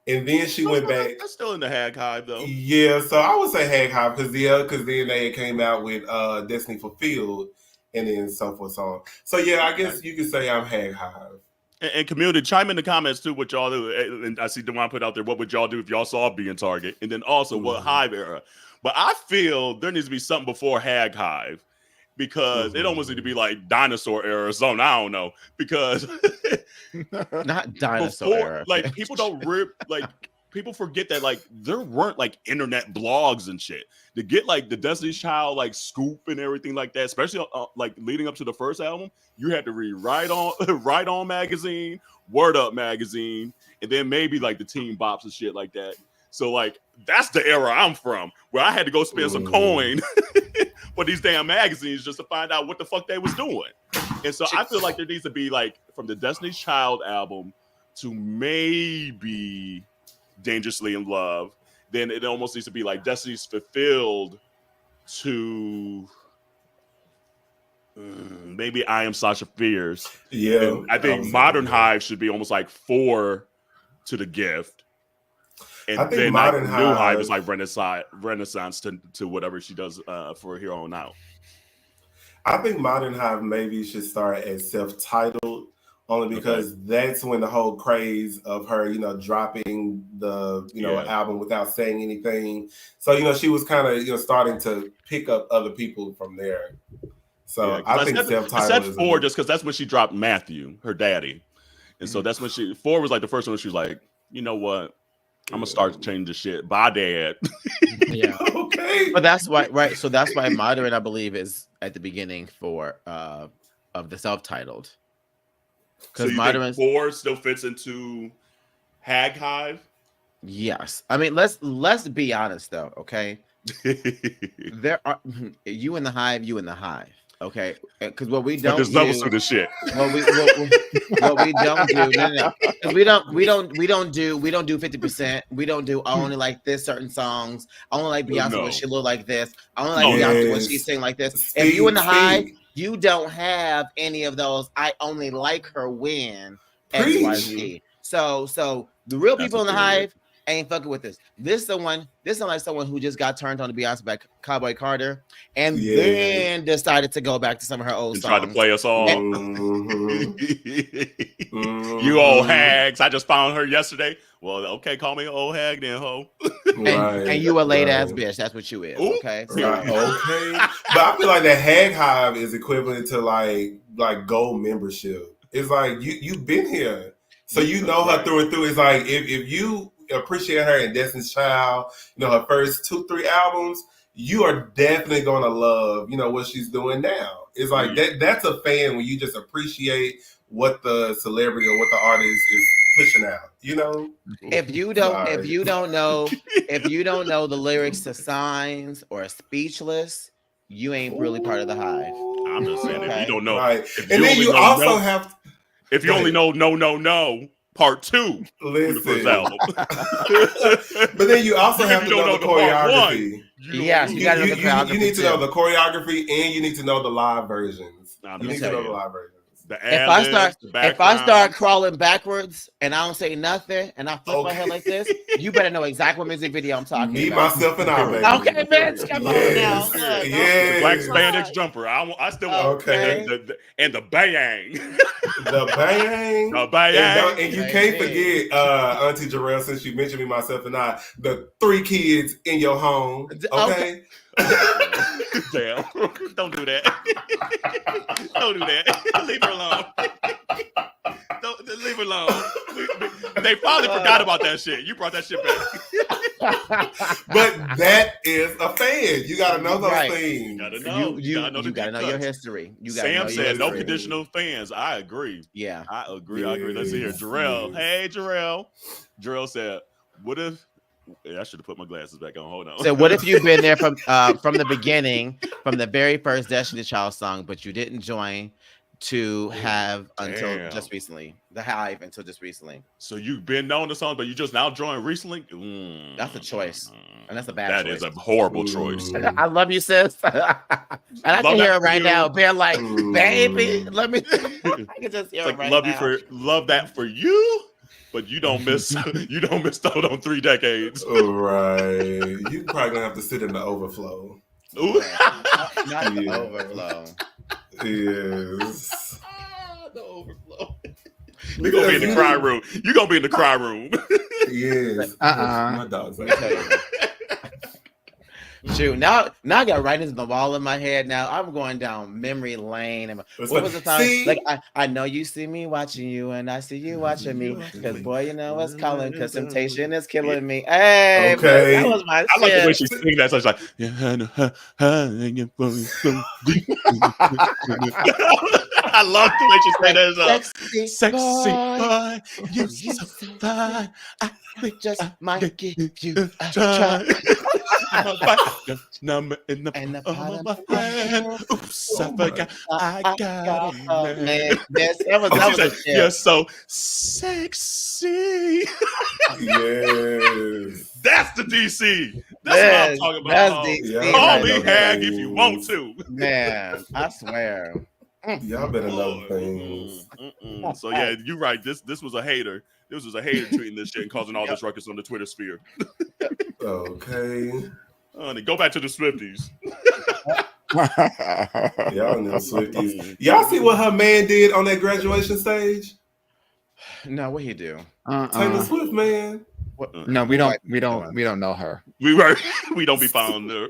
And then she went back. That's still in the Hag Hive though. Yeah, so I would say Hag Hive because then they came out with Destiny Fulfilled and then so forth so on. So yeah, I guess you could say I'm Hag Hive. And community, chime in the comments too what y'all do. And I see Dewan put out there, what would y'all do if y'all saw being Target? And then also what Hive era. But I feel there needs to be something before Hag Hive. Because it almost need to be like dinosaur era or something. I don't know. Because not dinosaur era. Like people don't people forget that like there weren't like internet blogs and shit to get like the Destiny's Child like scoop and everything like that. Especially like leading up to the first album, you had to read Right On magazine, Word Up magazine, and then maybe like the Teen Bops and shit like that. So like that's the era I'm from, where I had to go spend some coin for these damn magazines just to find out what the fuck they was doing. And so I feel like there needs to be like from the Destiny's Child album to maybe Dangerously in Love. Then it almost needs to be like Destiny's Fulfilled to maybe I Am Sasha Fierce. Yeah. And I think Modern Hive should be almost like 4 to The Gift. And I think then Modern New Hive is like Renaissance to whatever she does for here on out. I think Modern Hive maybe should start as self-titled, only because that's when the whole craze of her, dropping the, album without saying anything. So, she was kind of, starting to pick up other people from there. So I think self-titled. I said 4 just because that's when she dropped Matthew, her daddy. And so that's when 4 was like the first one she was like, you know what? I'm gonna start changing the shit. Bye, Dad. Yeah. Okay. But that's why, right? So that's why Modern, I believe, is at the beginning for of the self-titled. Because so Modern 4 still fits into Hag Hive. Yes, I mean let's be honest though. Okay, there are you in the hive. Okay, because what we But don't there's levels to this shit. what we don't do, no. 'Cause we don't do 50%. We don't do I only like this certain songs. I only like Beyonce when she look like this. I only like Beyonce when she sing like this. If you in the hive, you don't have any of those. I only like her when X, Y, Z. So the real people in the hive ain't fucking with this. This sound like someone who just got turned on to Beyonce by Cowboy Carter and then decided to go back to some of her old songs. Tried to play us all. You old hags. I just found her yesterday. Well, okay, call me an old hag then, ho. And you a late ass bitch. That's what you is. Ooh. Okay. Right, okay. But I feel like the Hag Hive is equivalent to like gold membership. It's like you've been here. So you know her through and through. It's like if you appreciate her in Destiny's Child, her first 2-3 albums, you are definitely gonna love, what she's doing now. It's like that's a fan when you just appreciate what the celebrity or what the artist is pushing out. If you don't know the lyrics to Signs or Speechless, you ain't really part of the hive. I'm just saying, if you don't know, right. And then you also have. If you only know No Part 2 from the first album. But then you also have to know the choreography. You gotta know the choreography. You need to know the choreography and you need to know the live versions. You need to know the live versions. If I start crawling backwards and I don't say nothing and I flip my head like this, you better know exactly what music video I'm talking Me, about. myself, and I, baby. Okay, bitch, come on now. The black spandex jumper. I still want and the bang. The bang. The bang. And you can't forget Auntie Jarrell, since you mentioned me, myself, and I, the 3 kids in your home. Okay. Damn. Don't do that. Don't do that. Leave her alone. Don't leave her alone. They finally forgot about that shit. You brought that shit back. But that is a fan. You gotta know those things. You gotta know. You gotta know your history. Sam said no conditional fans. I agree. Yeah. I agree. Let's see here. Jarrell. Hey, Jarrell. Jarrell said, what if I should have put my glasses back on. Hold on. So what if you've been there from the beginning, from the very first Destiny Child song, but you didn't join to have until just recently, the hive until just recently? So you've been known the song, but you just now joined recently? That's a choice. And that's a bad choice. That is a horrible choice. I love you, sis. And I can hear it right now. Being like, baby, let me. I can just hear it right now. Love that for you. But you don't miss out on 3 decades. Right. You probably gonna have to sit in the overflow. Ooh. Not the overflow. Yes. The overflow. You're gonna be in the cry room. You're gonna be in the cry room. Yes. My dog's like Shoot, now I got right into the wall in my head. Now I'm going down memory lane. And what was the song? Like I know you see me watching you, and I see you watching me. Because boy, you know what's calling. Because temptation is killing me. Hey, okay. That was my. I like the way she sings that. So she's like, I love the way she said that. Sexy boy, you so fine. I just might give you a try. Number in the palm of my hand. Oops, I forgot. I got it, man. That was you're so sexy. Yes. That's the DC. That's what I'm talking about. That's DC. Call me hag if you want to. Man, I swear. Y'all better know things. So yeah, you're right. This was a hater. This was a hater tweeting this shit and causing all this ruckus on the Twitter sphere. Okay. Go back to the Swifties. Y'all know Swifties. Y'all see what her man did on that graduation stage? No, what he do? Taylor Swift, man. No, we don't know her. We don't be found there.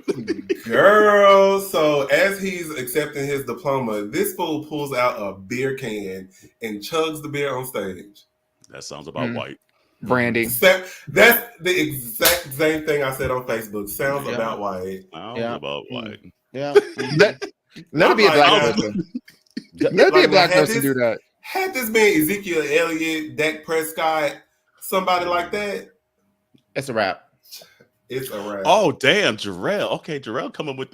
Girl, so as he's accepting his diploma, this fool pulls out a beer can and chugs the beer on stage. That sounds about white. Brandy. That's the exact same thing I said on Facebook. Sounds about white. Sounds about white. Yeah. Let it be a black person. Let it be a black person do that. Had this been Ezekiel Elliott, Dak Prescott, somebody like that, it's a wrap. It's a wrap. Oh, damn, Jarrell. Okay, Jarrell coming with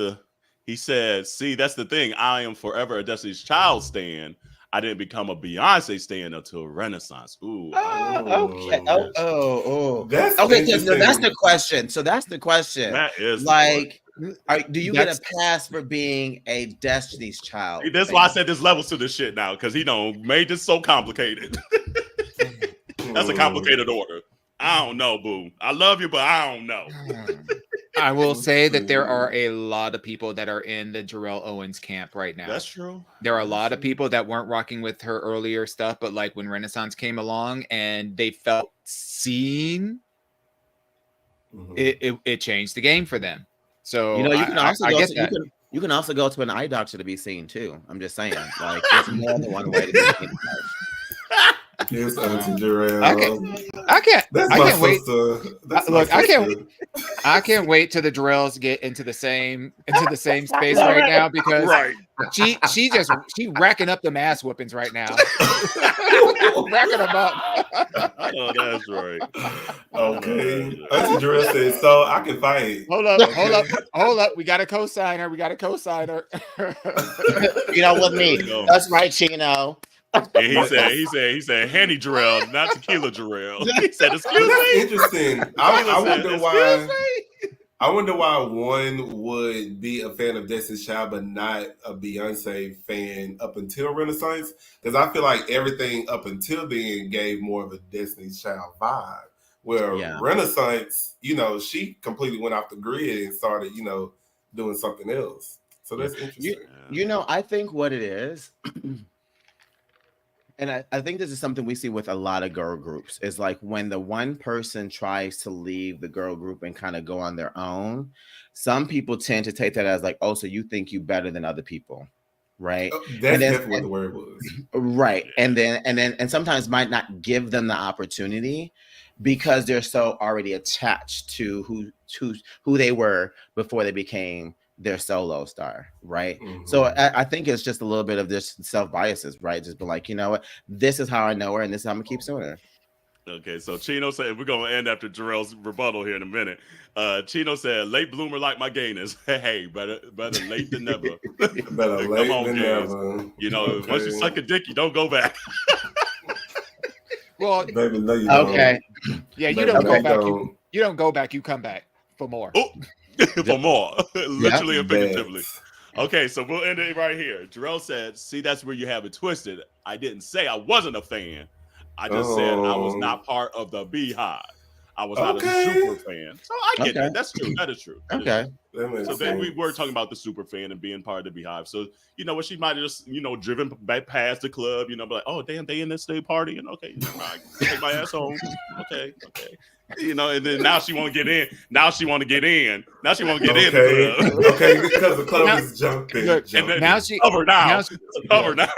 he said, see, that's the thing. I am forever a Destiny's Child stan. I didn't become a Beyonce stan until Renaissance. Ooh. Okay. That's okay. So that's the question. That is like, do you get a pass for being a Destiny's Child? That's why I said there's levels to this shit now, because he made this so complicated. That's a complicated order. I don't know, boo. I love you, but I don't know. I will say that there are a lot of people that are in the Jarrell Owens camp right now. That's true. There are a lot of people that weren't rocking with her earlier stuff, but like when Renaissance came along and they felt seen, it changed the game for them. So you can also you can also go to an eye doctor to be seen too. I'm just saying, like there's more than one way to be seen. Yes, Auntie Jarrell. I can't wait. Look, I can't wait till the Jarrells get into the same space right now, because she racking up them ass whoopings right now. Racking them up. Oh, that's right. Okay. Auntie Jarrell says, so I can fight. Hold up. We got a co-signer. You know what me? That's right, Chino. And he said, Henny Jarrell, not Tequila Jarrell. He said, excuse me. That's interesting. I wonder why one would be a fan of Destiny's Child but not a Beyonce fan up until Renaissance. Because I feel like everything up until then gave more of a Destiny's Child vibe. Where Renaissance, she completely went off the grid and started, doing something else. So that's interesting. I think what it is. And I think this is something we see with a lot of girl groups, is like when the one person tries to leave the girl group and kind of go on their own, some people tend to take that as like, oh, so you think you better than other people, right? That's definitely what the word was. Right. And sometimes might not give them the opportunity because they're so already attached to who they were before they became their solo star, right? Mm-hmm. So I think it's just a little bit of this self-biases, right? Just be like, you know what? This is how I know her, and this is how I'm gonna keep suing her. Okay, so Chino said, we're gonna end after Jarrell's rebuttal here in a minute. Chino said, late bloomer like my gayness. Hey, better late than never. Better late than never. Once you suck a dick, you don't go back. Well, baby, no, you don't. Okay. Yeah, you don't go back. You don't go back. You come back for more. Oh. For more, literally and figuratively. Okay, so we'll end it right here. Jarrell said, see, that's where you have it twisted. I didn't say I wasn't a fan. I just said I was not part of the Beehive. I was not a super fan. So I get that. That's true. That is true. So then we were talking about the super fan and being part of the Beehive. So, what she might have just, driven back past the club, be like, oh, damn, they in this day party. And okay, take my ass home. Okay. And then now she want to get in. Now she want to get in. Now she want to get in the club. Okay, because the club is jumping. Now she cover now. Cover now.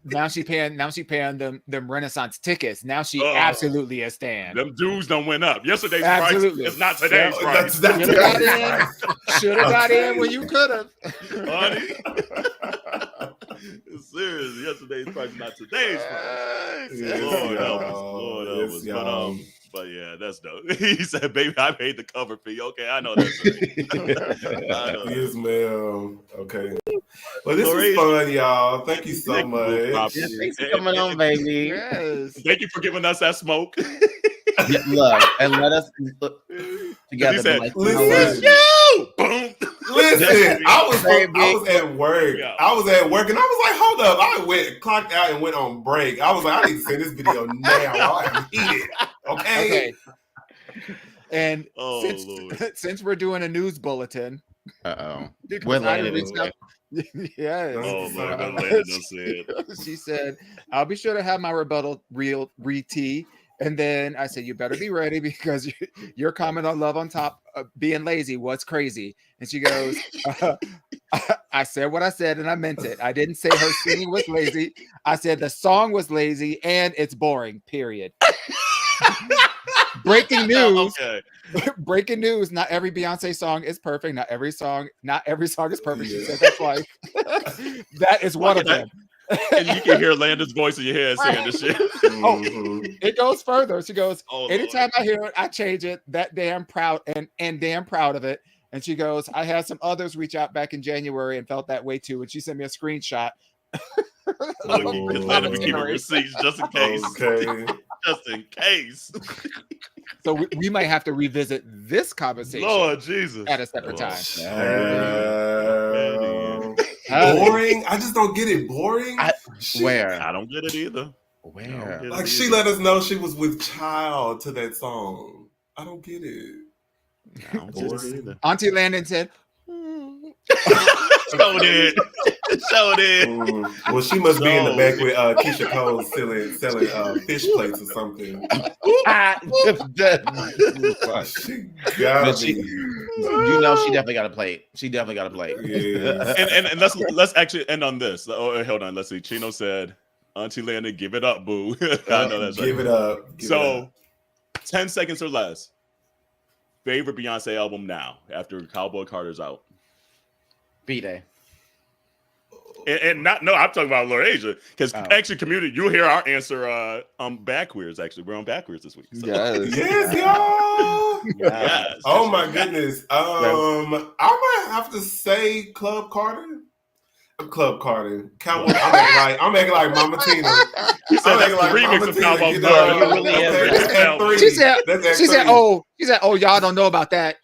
Now she paying them Renaissance tickets. Now she absolutely a stan. Them dues don't went up. Yesterday's price is not today's price. Should have got in when you could have. Honey. Seriously, yesterday's price is not today's price. Lord help us. But yeah, that's dope. He said, baby, I paid the cover fee. Okay, I know that's right. Yes, ma'am. Okay. Well, this was fun, y'all. Thank you so much. Yeah, thanks for coming on, baby. Yes. Thank you for giving us that smoke. Look, and let us look together. Said, listen, boom. Listen, I was at work. Yeah. I was at work, and I was like, hold up. I clocked out and went on break. I was like, I need to send this video now. I am heated. Okay. And since we're doing a news bulletin. When Landon is yes. Oh my God, Landon said. She said, I'll be sure to have my rebuttal re-tee. And then I said, you better be ready because your comment on Love on Top being lazy was crazy. And she goes, I said what I said and I meant it. I didn't say her singing was lazy. I said the song was lazy and it's boring, period. Breaking news. Okay. Breaking news. Not every Beyonce song is perfect. Not every song is perfect. She said that's why. That is one of them. And you can hear Landon's voice in your head saying this shit. It goes further. She goes, Oh, anytime I hear it, I change it. That damn proud and damn proud of it. And she goes, I had some others reach out back in January and felt that way too. And she sent me a screenshot. Because Landon be keeping receipts just in case. Okay. Just in case. So we might have to revisit this conversation. Lord Jesus. At a separate time. Boring? I just don't get it. Boring? Where? I don't get it either. Where? Like, she let us know she was with child to that song. I don't get it. I don't get it either. Auntie Landon said, So did. So did. Well, she must be in the back with Keisha Cole selling fish plates or something. She gotta be. You know, she definitely got a plate. She definitely got a plate. Yeah. And let's actually end on this. Oh, hold on. Let's see. Chino said, Auntie Landon, give it up, boo. I know that's Give right. it up. Give it up. 10 seconds or less. Favorite Beyonce album now after Cowboy Carter's out. B-Day. And I'm talking about Lord Asia, because actually, community, you'll hear our answer backwards. Actually, we're on backwards this week. So. Yes, y'all. Yes. Oh my goodness. I might have to say Club Carter. Club Carter. Cowboy. I'm acting like Mama Tina. He said that's the remix of Cowboy Carter. She said, oh, y'all don't know about that.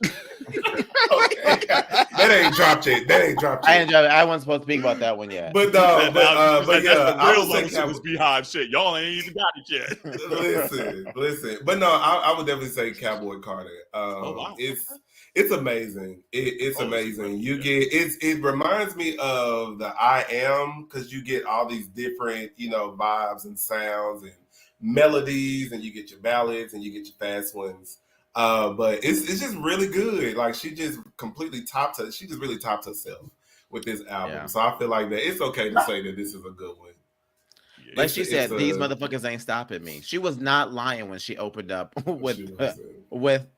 Okay. That ain't dropped yet. I wasn't supposed to speak about that one yet. But yeah, that's the real Lotus Beehive shit. Y'all ain't even got it yet. Listen. But no, I would definitely say Cowboy Carter. Wow. It's amazing. It's amazing. You get it reminds me of the I Am, because you get all these different, vibes and sounds and melodies, and you get your ballads and you get your fast ones. But it's just really good. Like, she just completely she just really topped herself with this album. Yeah. So I feel like that it's okay to say that this is a good one. Like she said, these motherfuckers ain't stopping me. She was not lying when she opened up with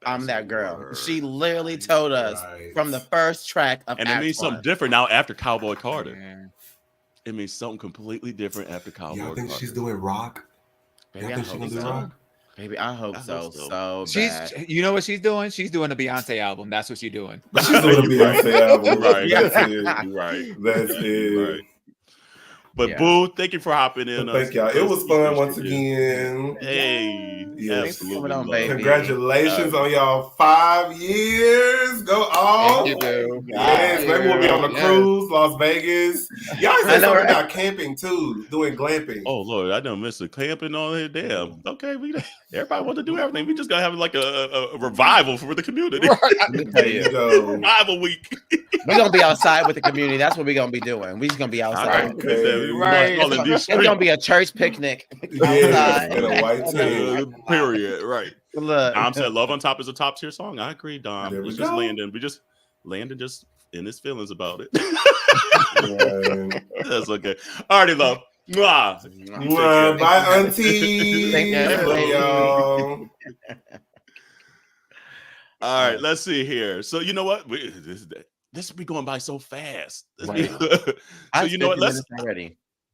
I'm That Girl. She literally told us from the first track of And it means something different now after Cowboy Carter. Yeah. It means something completely different after Cowboy Carter. Y'all think she's doing rock? Maybe I hope so. Maybe I hope so. So she's, you know what she's doing? She's doing a Beyonce album. That's what she's doing. She's doing a Beyonce album. Right. That's it. Right. That's it. Right. But Boo, thank you for hopping in. Thank y'all. It was fun once again. Hey, yes. On, baby. Congratulations on y'all 5 years. Go all. Thank you. Yes, maybe we'll be on the cruise, Las Vegas. Y'all said something about camping too, doing glamping. Oh Lord, I done missed the camping on here. Damn. Okay, everybody want to do everything. We just gotta have like a revival for the community. There you go. Revival week. We're gonna be outside with the community. That's what we're gonna be doing. We're just gonna be outside. Right. It's gonna be a church picnic. Outside. In a white tent. Period. Right. Look. Dom said Love on Top is a top tier song. I agree, Dom. There we It's go. just Landon. Landon just in his feelings about it. That's okay. Alrighty, love. Mwah. Bye, auntie. Thank you, y'all. All right, let's see here. So you know what? This will be going by so fast. So you know what?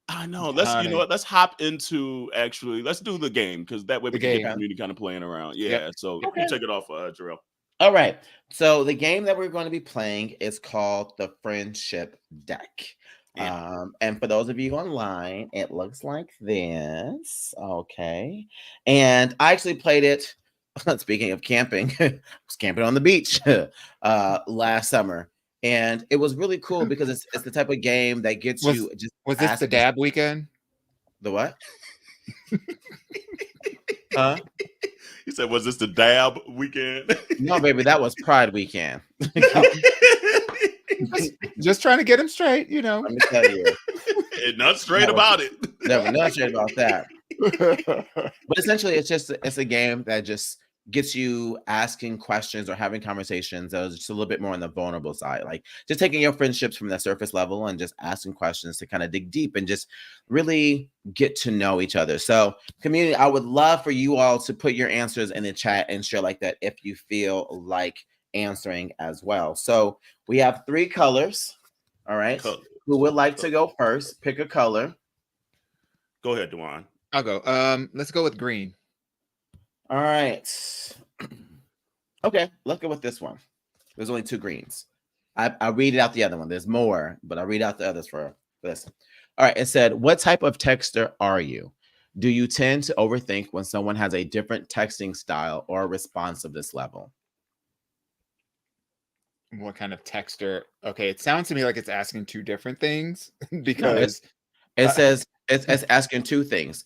I know. You know what? Let's hop into let's do the game, because that way we can get the community kind of playing around. Yeah. Yep. So you take it off, Jarrell. All right. So the game that we're going to be playing is called the Friendship Deck. Yeah. And for those of you online, it looks like this. Okay. And I actually played it. Speaking of camping, I was camping on the beach last summer. And it was really cool because it's the type of game that gets you just. Was this the dab weekend? The what? Huh? He said, "Was this the dab weekend?" No, baby, that was Pride weekend. Just trying to get him straight, Let me tell you, not straight about it. Never, not straight about that. But essentially, it's a game that just gets you asking questions or having conversations that is just a little bit more on the vulnerable side, like just taking your friendships from the surface level and just asking questions to kind of dig deep and just really get to know each other. So community, I would love for you all to put your answers in the chat and share like that if you feel like answering as well. So we have 3 colors. All right. Who would like to go first? Pick a color. Go ahead, Dewan. I'll go. Let's go with green. All right. Okay, let's go with this one. There's only 2 greens. I read it out the other one. There's more, but I read out the others for this. All right. It said, what type of texter are you? Do you tend to overthink when someone has a different texting style or responsiveness level? What kind of texter? Okay, it sounds to me like it's asking 2 different things because it says it's asking 2 things.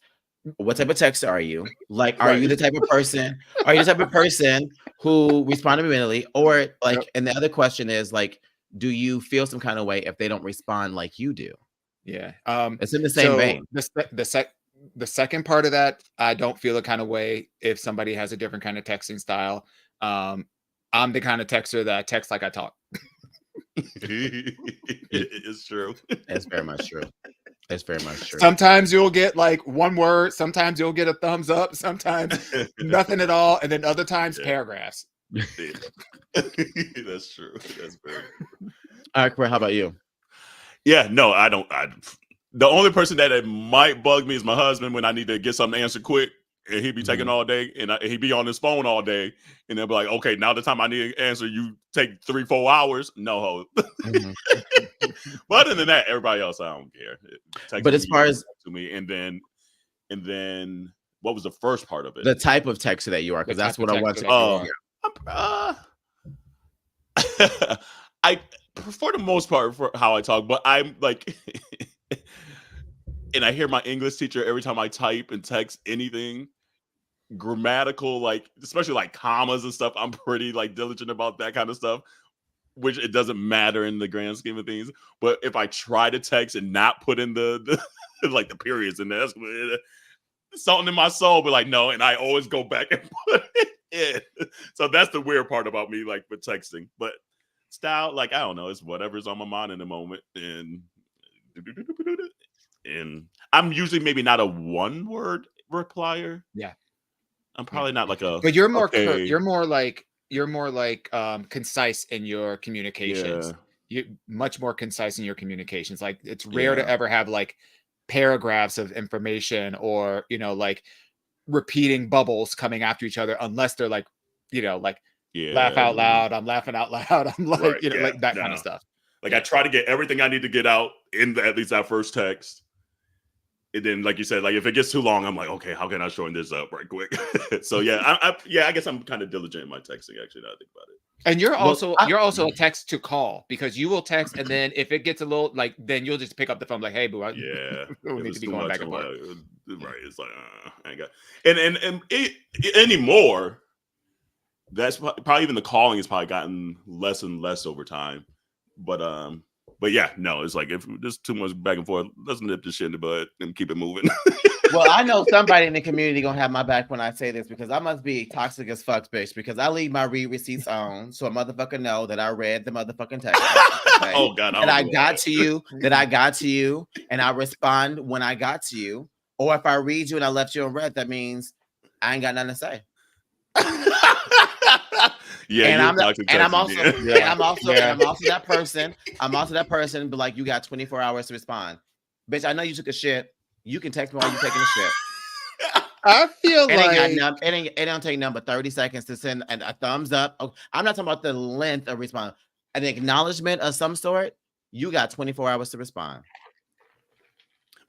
What type of texter are you? Like, are you the type of person? Are you the type of person who responded immediately, or like? And the other question is like, do you feel some kind of way if they don't respond like you do? Yeah, it's in the same vein. The second part of that, I don't feel a kind of way if somebody has a different kind of texting style. I'm the kind of texter that I text like I talk. It's true. It's very much true. It's very much true. Sometimes you'll get like 1 word. Sometimes you'll get a thumbs up. Sometimes nothing at all. And then other times paragraphs. That's true. That's very true. All right, Corey, how about you? Yeah, no, I don't. The only person that it might bug me is my husband when I need to get something answered quick. And he'd be taking all day, and he'd be on his phone all day, and they'll be like, "Okay, now the time I need an answer, you take 3-4 hours." No, ho. But other than that, everybody else, I don't care. But as far as to me, and then what was the first part of it? The type of texter that you are, because that's what I want to. I for the most part for how I talk, but I'm like. And I hear my English teacher every time I type and text anything grammatical, like especially like commas and stuff. I'm pretty like diligent about that kind of stuff, which it doesn't matter in the grand scheme of things. But if I try to text and not put in the like the periods in there, something in my soul, but like no, and I always go back and put it in. So that's the weird part about me, like with texting. But style, like I don't know, it's whatever's on my mind in the moment, and I'm usually maybe not a 1-word replier. Yeah, I'm probably not like a. But you're more. Okay. You're more like concise in your communications. Yeah. You're much more concise in your communications. Like it's rare to ever have like paragraphs of information or like repeating bubbles coming after each other, unless they're like laugh out loud. I'm laughing out loud. I'm like like that kind of stuff. Like I try to get everything I need to get out in at least that first text. And then, like you said, like if it gets too long, I'm like, okay, how can I shorten this up right quick? So I guess I'm kind of diligent in my texting. Actually, now I think about it. And you're also a text to call, because you will text, and then if it gets a little like, then you'll just pick up the phone like, hey, boo, we need to be going back and forth. Right? It's like I ain't got and anymore. That's probably even the calling has probably gotten less and less over time. But yeah, no, it's like if there's too much back and forth, let's nip this shit in the bud and keep it moving. Well, I know somebody in the community gonna have my back when I say this, because I must be toxic as fuck, bitch, because I leave my read receipts on so a motherfucker know that I read the motherfucking text. Okay? Oh God, that I got to you, and I respond when I got to you. Or if I read you and I left you unread, that means I ain't got nothing to say. Yeah, and I'm also that person. I'm also that person, but like, you got 24 hours to respond. Bitch, I know you took a shit. You can text me while you're taking a shit. I feel it don't take nothing but 30 seconds to send a thumbs up. Oh, I'm not talking about the length of response. An acknowledgement of some sort. You got 24 hours to respond.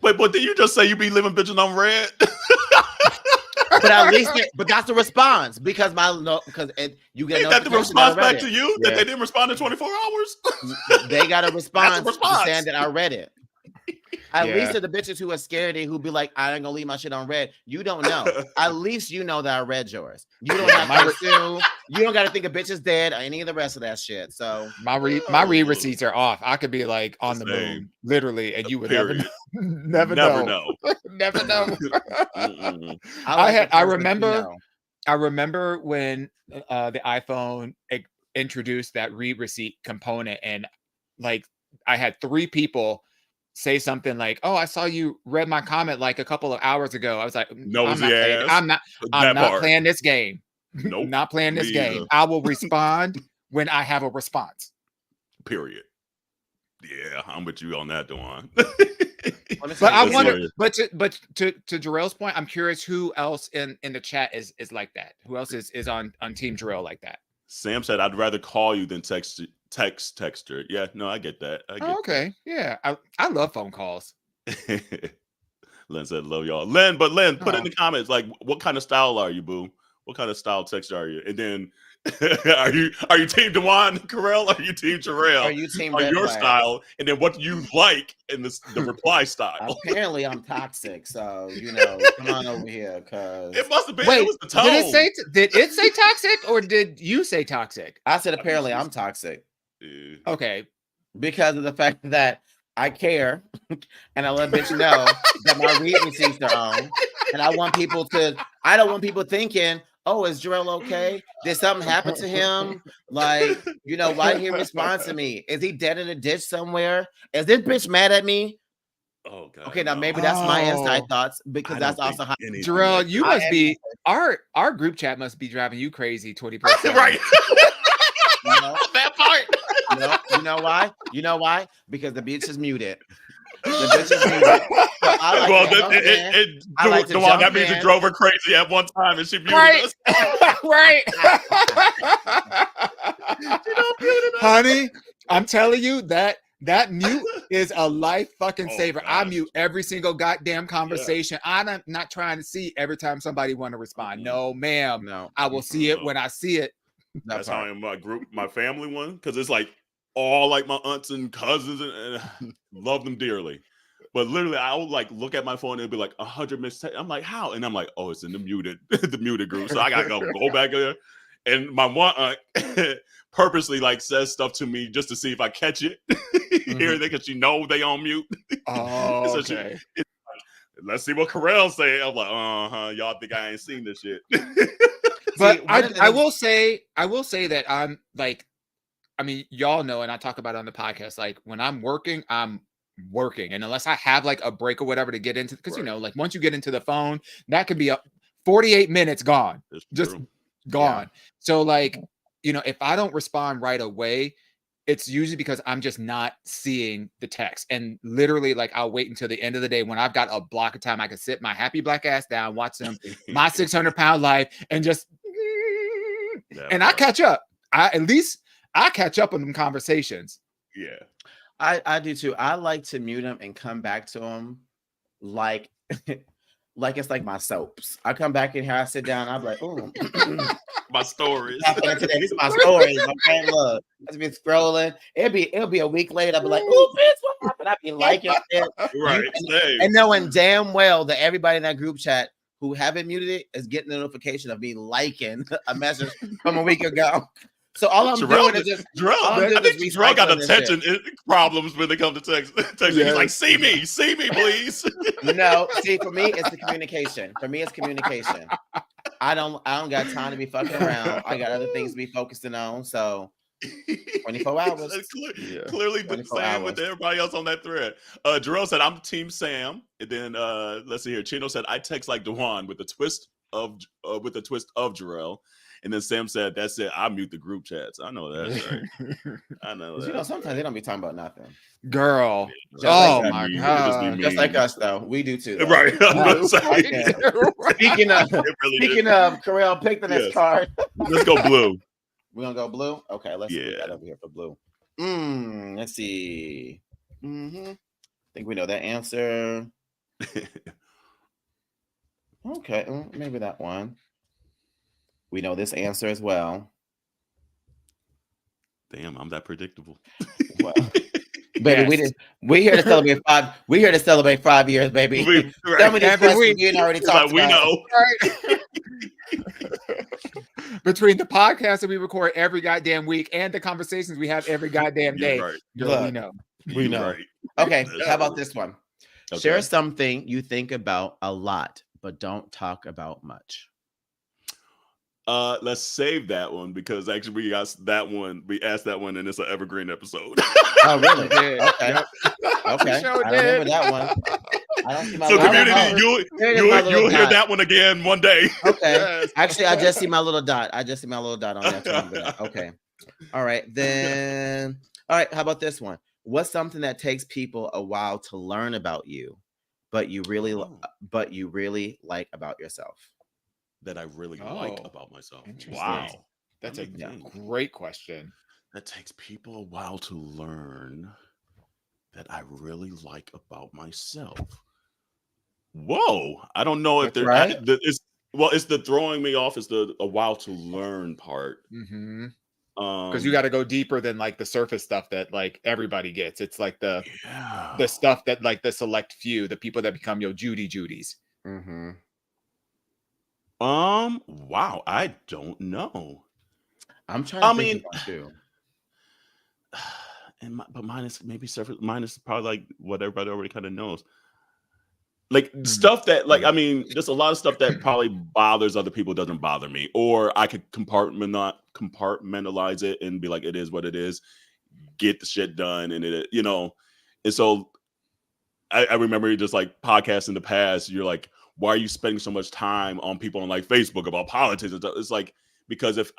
Wait, but did you just say you be living bitching on red? But at least, but that's the response, because you get that the response back to you that they didn't respond in 24 hours. They got a response saying that I read it. At least to the bitches who are scared who be like, I ain't gonna leave my shit on red. You don't know. At least you know that I read yours. You don't have to assume. You don't got to think a bitch is dead or any of the rest of that shit. So my read receipts are off. I could be like on the moon, literally, and you would never know. Never know. Never know. I remember when the iPhone introduced that read receipt component, and like I had 3 people say something like, "Oh, I saw you read my comment like a couple of hours ago." I was like, I'm not playing this game. Nope. Not playing this game. I will respond when I have a response. Period. Yeah, I'm with you on that, Dawn. But I wonder, but to Jarrell's point, I'm curious who else in the chat is like that. Who else is on Team Jarrell like that? Sam said, "I'd rather call you than text her." Yeah, no, I get that. Okay, yeah, I love phone calls. Len said, "Love y'all." Len, put in the comments like, what kind of style are you, boo? What kind of style texter are you? And then, are you Team Dewan Carell? Or are you Team Jarrell? Are you Team on your style? And then what you like in the reply style? Apparently, I'm toxic, so come on over here, cause it must have been. Wait, it was the tone. Did it say toxic or did you say toxic? I said apparently I'm toxic. Yeah. Okay, because of the fact that I care and I let bitch know that my read receipts are on, and I don't want people thinking, oh, is Jarrell okay? Did something happen to him? Like, why didn't he respond to me? Is he dead in a ditch somewhere? Is this bitch mad at me? Oh God. Okay, now maybe that's my inside thoughts, because that's also how Jarrell, you must be our group chat must be driving you crazy 24/7. Right. That part. You know why? You know why? Because the bitch is muted. The bitch is muted. So that means it drove her crazy at one time, and she muted us. Right. Honey, I'm telling you that mute is a life fucking saver. Gosh. I mute every single goddamn conversation. Yeah. I'm not trying to see every time somebody want to respond. No, ma'am. No. I will see it when I see it. That's how I am my family one, because it's like all like my aunts and cousins, and love them dearly. But literally, I would like look at my phone and it'd be like 100 missed. I'm like, how? And I'm like, oh, it's in the muted group. So I gotta go back there. And my one aunt purposely like says stuff to me just to see if I catch it. Hear it, because she knows they on mute. Oh, so okay. Let's see what Carell say. I'm like, y'all think I ain't seen this shit. But I will say that I'm like, I mean, y'all know, and I talk about it on the podcast, like when I'm working, and unless I have like a break or whatever to get into, because like once you get into the phone, that could be 48 minutes gone, just gone. Yeah. So like, if I don't respond right away, it's usually because I'm just not seeing the text. And literally, like, I'll wait until the end of the day when I've got a block of time I can sit my happy black ass down, watch them My 600-Pound Life, and just I catch up. I catch up on them conversations. Yeah. I do too. I like to mute them and come back to them like it's like my soaps. I come back in here, I sit down, I'm like, oh, my stories. This is my stories. Okay, look, I've been scrolling. It'll be a week later. I'll be like, oh, bitch, what happened? I'll be liking it. Right. And knowing damn well that everybody in that group chat who haven't muted it is getting the notification of me liking a message from a week ago. So all I'm doing is just Jarrell got attention problems when they come to text. He's like, see me, please. No, see, for me, it's the communication. For me, it's communication. I don't got time to be fucking around. I got other things to be focusing on. So 24 hours. Clearly the same with everybody else on that thread. Jarrell said, I'm Team Sam. And then let's see here. Chino said, I text like Dewan with a twist of Jarrell. And then Sam said, that's it. I mute the group chats. I know that's right. I know that. Sometimes they don't be talking about nothing. Girl. My God. Just like us, though. We do too. Though. Right. Speaking of, Carell, pick the next card. Let's go blue. We're going to go blue? Okay, let's put that over here for blue. Let's see. I think we know that answer. Okay, maybe that one. We know this answer as well. Damn, I'm that predictable. Well, baby, we're here to celebrate 5. We're here to celebrate 5 years, baby. Tell me this question you already talked about. We know. Right. Between the podcast that we record every goddamn week and the conversations we have every goddamn day, we know. We know. Right. Okay, how about this one? Okay. Share something you think about a lot, but don't talk about much. Let's save that one because actually we asked that one, and it's an evergreen episode. Oh, really? Okay. Okay. I remember that one. I don't see my community, you'll hear that one again one day. Okay. Yes. Actually, I just see my little dot. On that. Okay. All right. Then. All right. How about this one? what's something that takes people a while to learn about you, but you really like about yourself? That I really like about myself. Interesting. Wow. That's a think. great question. That takes people a while to learn that I really like about myself. Whoa. I don't know if That's there right. it's the throwing me off is the a while to learn part. Because you got to go deeper than like the surface stuff that like everybody gets. It's like the Yeah. stuff that like the select few, the people that become your Judies. Wow, I don't know. I'm trying to think of one too. But mine is maybe surface. Mine is probably like what everybody already kind of knows. Like stuff that, like, I mean, there's a lot of stuff that probably bothers other people doesn't bother me, or I could compartmentalize it and be like, it is what it is. Get the shit done, and it, and so I remember just like podcasts in the past. You're like, why are you spending so much time on people on like Facebook about politics and stuff? It's like, because if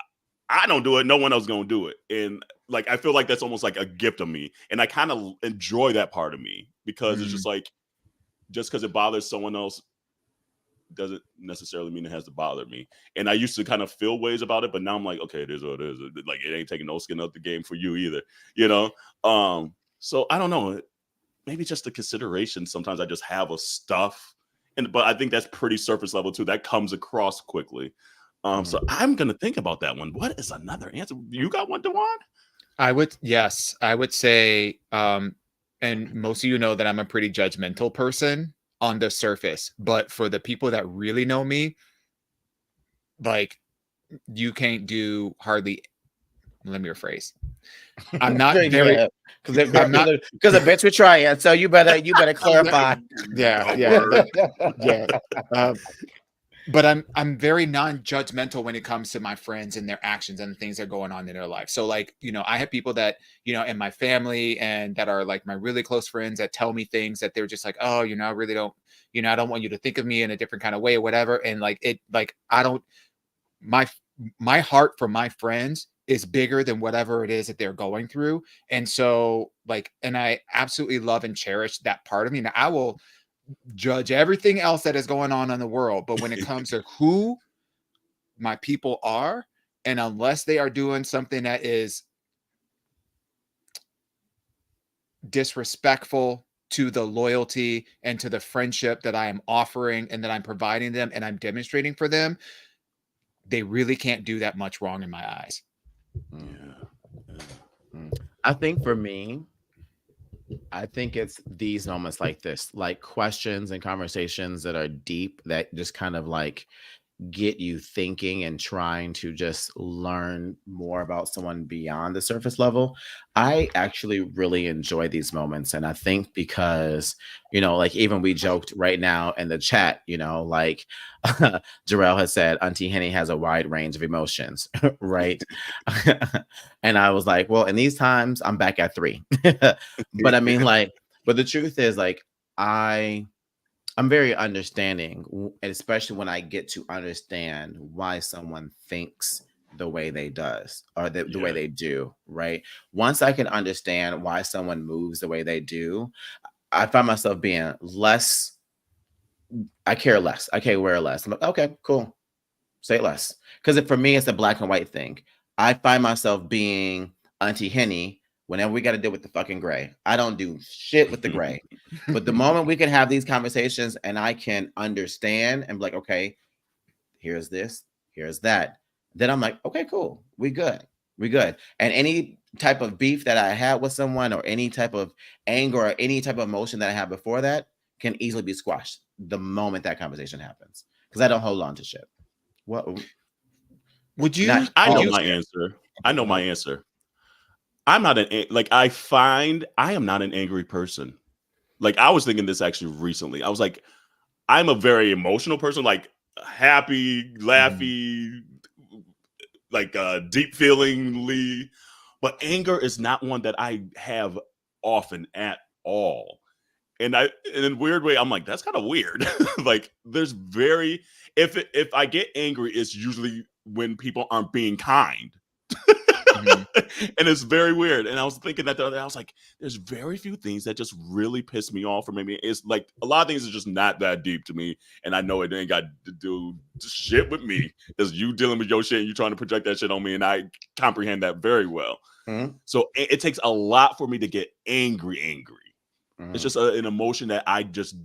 I don't do it, no one else is gonna do it. And like I feel like that's almost like a gift of me. And I kind of enjoy that part of me because it's just like, just because it bothers someone else doesn't necessarily mean it has to bother me. And I used to kind of feel ways about it, but now I'm like, okay, it is what it is. Like it ain't taking no skin out the game for you either, So I don't know. Maybe just the consideration. Sometimes I just have a stuff. But I think that's pretty surface level too. That comes across quickly. So I'm gonna think about that one. What is another answer? You got one, Dewan? I would say, and most of you know that I'm a pretty judgmental person on the surface, but for the people that really know me, like you can't do hardly. Let me rephrase. I'm not very because a bitch would try it. So you better clarify. Yeah. But I'm very non-judgmental when it comes to my friends and their actions and the things that are going on in their life. So like, I have people that, in my family and that are like my really close friends that tell me things that they're just like, oh, I really don't, I don't want you to think of me in a different kind of way or whatever. And my heart for my friends is bigger than whatever it is that they're going through. And so and I absolutely love and cherish that part of me. Now I will judge everything else that is going on in the world, but when it comes to who my people are, and unless they are doing something that is disrespectful to the loyalty and to the friendship that I am offering and that I'm providing them and I'm demonstrating for them, they really can't do that much wrong in my eyes. I think for me, I think it's these moments like this, like questions and conversations that are deep, that just kind of like get you thinking and trying to just learn more about someone beyond the surface level. I actually really enjoy these moments. And I think because, like even we joked right now in the chat, like Jarrell has said, Auntie Henny has a wide range of emotions, right? And I was like, well, in these times, I'm back at 3. But I mean, but the truth is I'm very understanding, especially when I get to understand why someone thinks the way they does or the way they do, right? Once I can understand why someone moves the way they do, I find myself being less, I care less. I care less. I'm like, okay, cool. Say less. Because for me, it's a black and white thing. I find myself being Auntie Henny whenever we got to deal with the fucking gray. I don't do shit with the gray. But the moment we can have these conversations and I can understand and be like, okay, here's this, here's that, then I'm like, okay, cool. We good. And any type of beef that I had with someone or any type of anger or any type of emotion that I had before that can easily be squashed the moment that conversation happens. Because I don't hold on to shit. What would you? I know my answer. I'm not I am not an angry person. Like I was thinking this actually recently. I was like, I'm a very emotional person, like happy, laughy, like deep feelingly. But anger is not one that I have often at all. And in a weird way, I'm like, that's kind of weird. Like there's if I get angry, it's usually when people aren't being kind. And it's very weird. And I was thinking that the other day, I was like, there's very few things that just really piss me off. Or maybe it's like a lot of things are just not that deep to me. And I know it ain't got to do shit with me. It's you dealing with your shit and you trying to project that shit on me. And I comprehend that very well. So it takes a lot for me to get angry. It's just an emotion that I just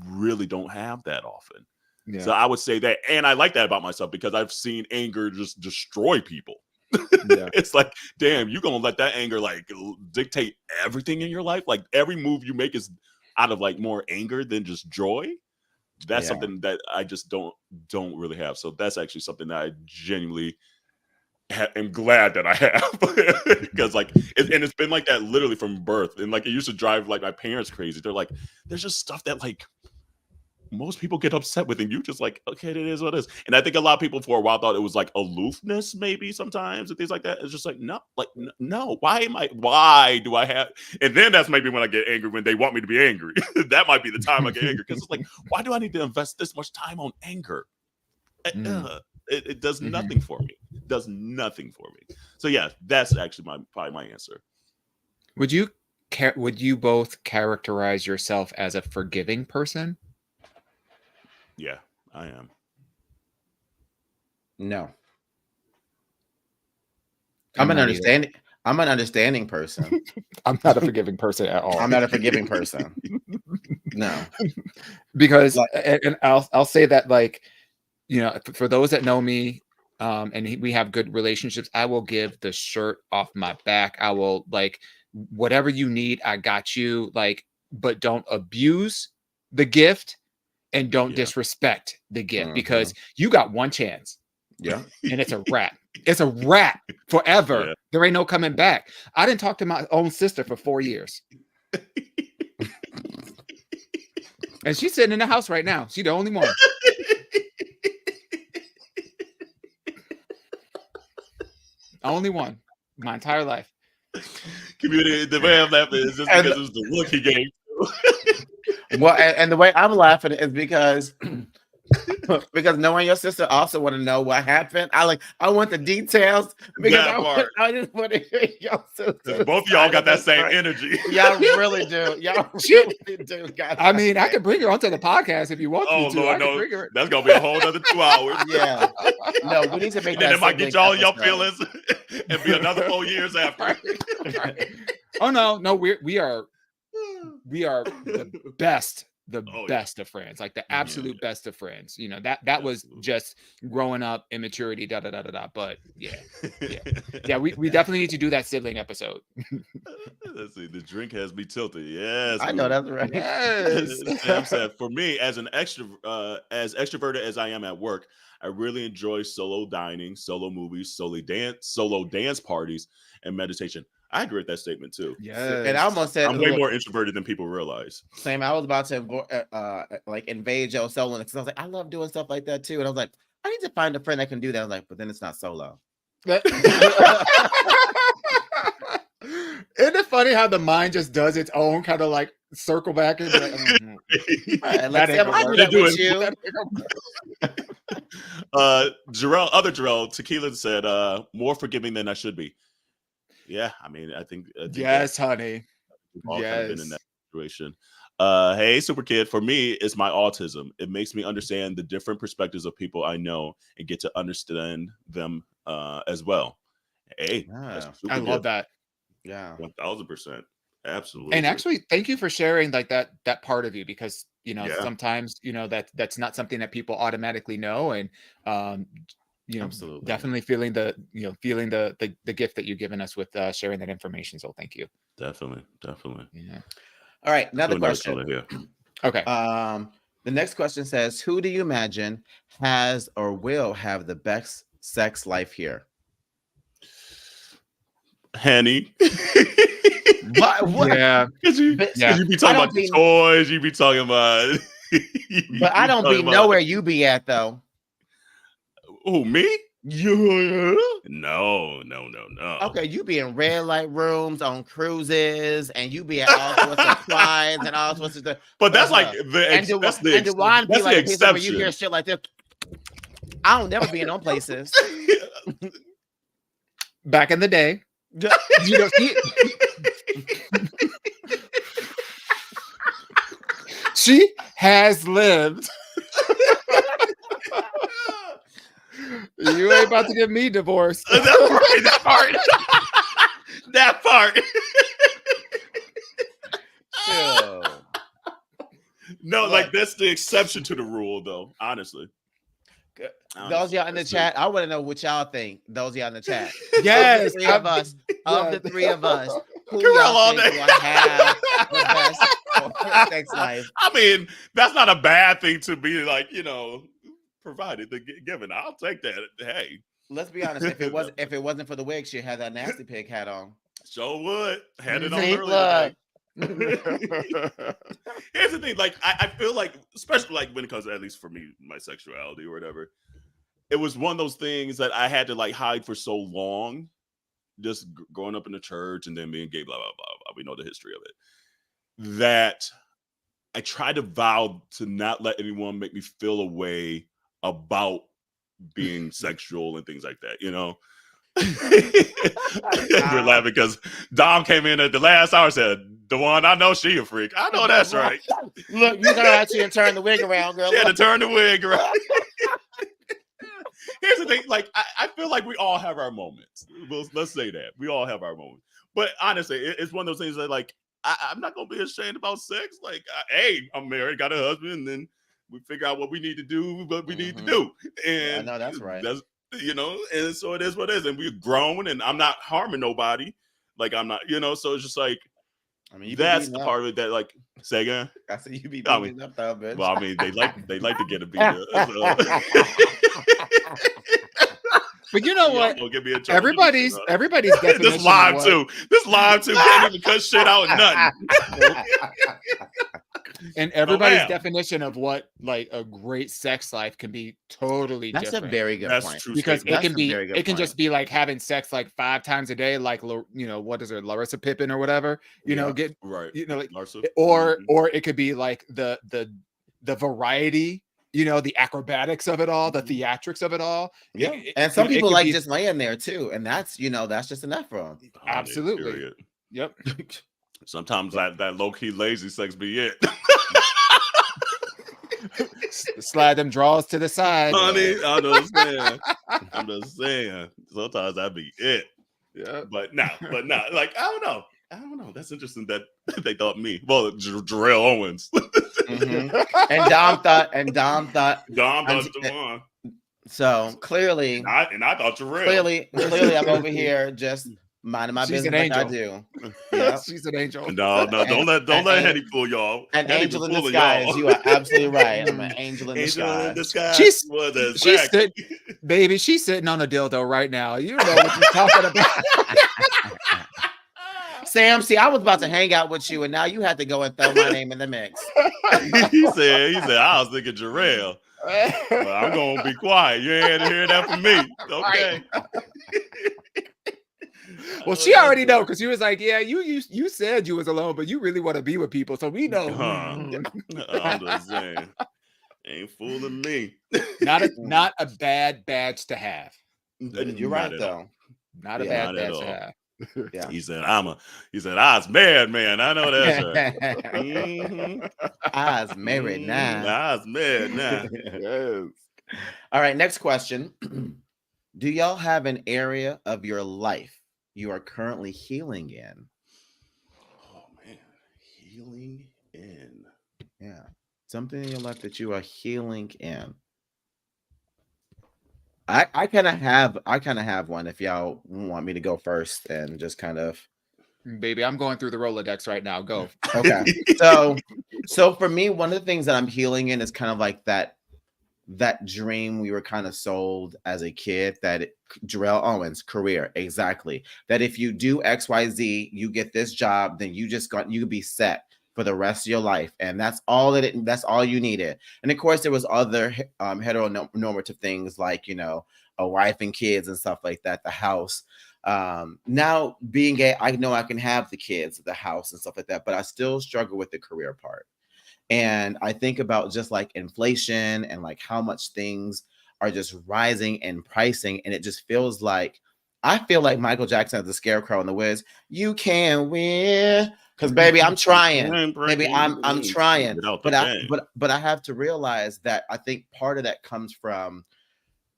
really don't have that often. Yeah. So I would say that, and I like that about myself because I've seen anger just destroy people. Yeah. It's like, damn, you gonna let that anger like dictate everything in your life? Like every move you make is out of like more anger than just joy. That's something that I just don't really have. So that's actually something that I genuinely am glad that I have because like it's been like that literally from birth. And like it used to drive like my parents crazy. They're like, there's just stuff that like most people get upset with, and you just like, okay, it is what it is. And I think a lot of people for a while thought it was like aloofness, maybe sometimes and things like that. It's just like, no, why do I have? And then that's maybe when I get angry when they want me to be angry. That might be the time I get angry because it's like, why do I need to invest this much time on anger? It does nothing for me. It does nothing for me. So yeah, that's actually probably my answer. Would you both characterize yourself as a forgiving person? Yeah, I am. No. I'm an understanding person. I'm not a forgiving person at all. I'm not a forgiving person. No. Because and I'll say that, like, you know, for those that know me, and we have good relationships, I will give the shirt off my back. I will, like, whatever you need, I got you. Like, but don't abuse the gift. And don't disrespect the gift because you got one chance. Yeah. And it's a wrap. It's a wrap forever. Yeah. There ain't no coming back. I didn't talk to my own sister for 4 years. And she's sitting in the house right now. She's the only one. Only one. My entire life. Community, the way I'm laughing is just because it was the look he gave. Well, and the way I'm laughing is because knowing your sister also want to know what happened. I want the details because I just want to hear your sister. Both of y'all got that same energy. Y'all really do. Y'all really do. I mean, I can bring her onto the podcast if you want me to. Lord, no. That's gonna be a whole other 2 hours. Yeah. No, we need to make that. And it might get y'all your feelings and be another 4 years after. Oh no, we are the best of friends, like the absolute best of friends. You know, that was just growing up, immaturity, but yeah, we definitely need to do that sibling episode. Let's see, the drink has me tilted. Yes, I know that's right. Yes. Sam said, for me, as extroverted as I am at work, I really enjoy solo dining, solo movies, solo dance parties, and meditation. I agree with that statement too. Yeah, and I almost said I'm way more introverted than people realize. Same. I was about to like invade your solo because I was like, I love doing stuff like that too, and I was like, I need to find a friend that can do that. I was like, but then it's not solo. Isn't it funny how the mind just does its own kind of like circle back and like, Jarrell Tequila said, more forgiving than I should be. Yeah, I mean, I think yes, honey. We've all kind of been in that situation. Hey, Super Kid, for me, it's my autism. It makes me understand the different perspectives of people I know and get to understand them as well. Hey, I love that. Yeah, 1000%. Absolutely. And actually, thank you for sharing like that part of you, because you know sometimes you know that's not something that people automatically know, and you know, absolutely, definitely feeling the gift that you've given us with sharing that information. So thank you. Definitely. Yeah. All right, another question. Okay. The next question says, who do you imagine has or will have the best sex life here? Henny. What? Yeah. Because you be talking about the toys, you be talking about. But I don't be nowhere you be at though. Oh, me? Yeah. No. Okay, you be in red light rooms on cruises, and you be at all sorts of clients and all sorts of stuff. But that's like the exception. When you hear shit like this, I don't never be in those places. back in the day, you know, she has lived. You ain't about to get me divorced. That's right. That part. That part. No, like that's the exception to the rule, though. Honestly. Those of y'all in the chat, I want to know what y'all think. Those of y'all in the chat. Yes, of the three of us, who y'all think will have the best sex life? I mean, that's not a bad thing to be like, you know, provided, given. I'll take that. Hey, let's be honest. If it wasn't for the wig, she had that nasty pig hat on. Sure would. Had it on earlier. Here's the thing, like I feel like, especially like when it comes to, at least for me, my sexuality or whatever, it was one of those things that I had to like hide for so long, just growing up in the church and then being gay, blah blah blah. We know the history of it. That I tried to vow to not let anyone make me feel a way about being sexual and things like that, you know. We're laughing because Dom came in at the last hour and said, "Dewan, I know she a freak. I know that's right." Look, you gonna actually turn the wig around, girl. She had to turn the wig around. Here's the thing, like I feel like we all have our moments. Well, let's say that we all have our moments. But honestly, it's one of those things that like I'm not gonna be ashamed about sex. Like, hey, I'm married, got a husband, and then we figure out what we need to do, what we need to do. And I know that's right. That's, you know, and so it is what it is. And we're grown, and I'm not harming nobody. Like I'm not, you know. So it's just like, I mean, that's the part of it that, like, say again. I said you be beating up though, bitch. Well, I mean, they like to get a beat up. So. But you know what? Everybody's definition. This live too. Can't even cut shit out. Nothing. And everybody's definition of what like a great sex life can be totally different. That's a very good point. Because it can just be like having sex like 5 times a day, like, you know, what is it, Larissa Pippen or whatever, you know, get right, you know, like, or it could be like the variety, you know, the acrobatics of it all, the theatrics of it all. Yeah. And some people like just laying there too. And that's, you know, that's just enough for them. Absolutely. Period. Yep. Sometimes that low-key lazy sex be it. Slide them draws to the side. Honey, I'm just saying. Sometimes that be it. Yeah. But nah. Like, I don't know. That's interesting that they thought me. Well, Jarrell Owens. And Dom thought Devon. So clearly, I thought Jarrell. Clearly, I'm over here just minding my business like I do. Yeah. She's an angel. No, don't let Henny fool y'all. An angel in disguise. You are absolutely right. I'm an angel in disguise. She's baby. She's sitting on a dildo right now. You know what you're talking about. Sam, see, I was about to hang out with you, and now you had to go and throw my name in the mix. he said, I was thinking Jarrell. Well, I'm gonna be quiet. You ain't had to hear that from me. Okay. Well, she already know because she was like, "Yeah, you said you was alone, but you really want to be with people, so we know." I'm just saying, ain't fooling me. Not a bad badge to have. You're right though. Not a bad badge to have. Yeah. He said, I was married, man. I know that's right. I was married now. I was married now. Yes. All right, next question. Do y'all have an area of your life you are currently healing in? Oh man, healing in. Yeah. Something in your life that you are healing in. I kind of have one if y'all want me to go first and just kind of. Baby, I'm going through the Rolodex right now. Go. Okay. So for me, one of the things that I'm healing in is kind of like that dream we were kind of sold as a kid, that Jarrell Owens career. Exactly. That if you do XYZ, you get this job, then you could be set for the rest of your life. And that's all that's all you needed. And of course there was other heteronormative things like, you know, a wife and kids and stuff like that, the house. Now being gay, I know I can have the kids, the house and stuff like that, but I still struggle with the career part. And I think about just like inflation and like how much things are just rising in pricing. And it just feels like I feel like Michael Jackson as the Scarecrow in the Wiz. You can win, because baby, I'm trying. Baby, I'm trying. But I have to realize that I think part of that comes from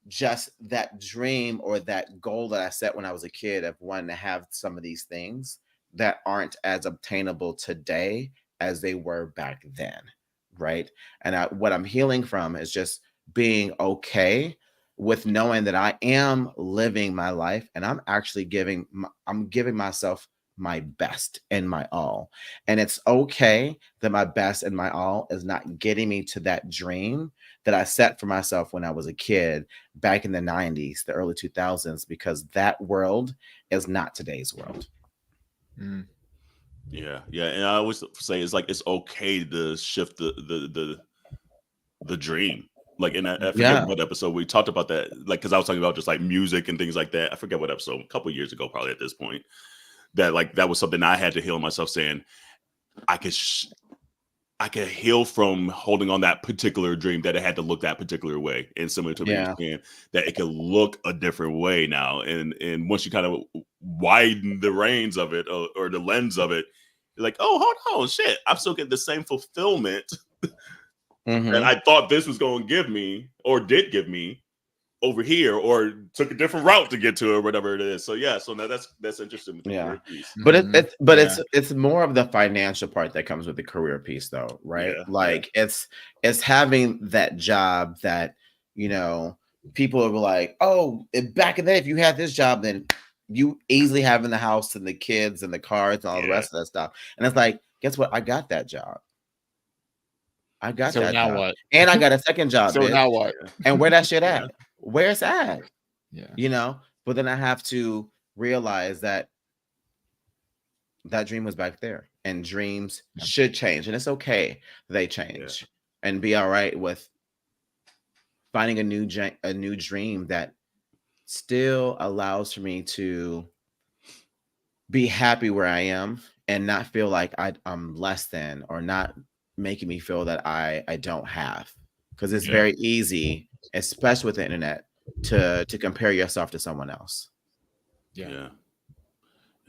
just that dream or that goal that I set when I was a kid of wanting to have some of these things that aren't as obtainable today as they were back then, right? And what I'm healing from is just being okay with knowing that I am living my life and I'm actually giving myself my best and my all. And it's okay that my best and my all is not getting me to that dream that I set for myself when I was a kid back in the 90s, the early 2000s, because that world is not today's world. Mm. Yeah. And I always say it's like it's okay to shift the dream. Like, and I forget what episode we talked about that. Like, because I was talking about just like music and things like that. I forget what episode, a couple years ago, probably at this point. That like that was something I had to heal myself, saying I could heal from holding on that particular dream, that it had to look that particular way. And similar to what you're saying, that it could look a different way now. And once you kind of widen the reins of it or the lens of it, you're like, oh, hold on, shit, I'm still getting the same fulfillment that I thought this was going to give me or did give me over here, or took a different route to get to it, or whatever it is. So so now that's interesting with the career piece. But it's more of the financial part that comes with the career piece, though, right? It's having that job that, you know, people are like, oh, back in the day, if you had this job, then you easily having the house and the kids and the cars and all the rest of that stuff. And it's like, guess what? I got that job. I got that now job. What? And I got a second job. So now what? And where that shit at? Where it's at? Yeah. You know, but then I have to realize that that dream was back there, and dreams should change, and it's okay they change, and be all right with finding a new dream that still allows for me to be happy where I am and not feel like I'm less than, or not making me feel that I don't have, because it's very easy, especially with the internet, to compare yourself to someone else. And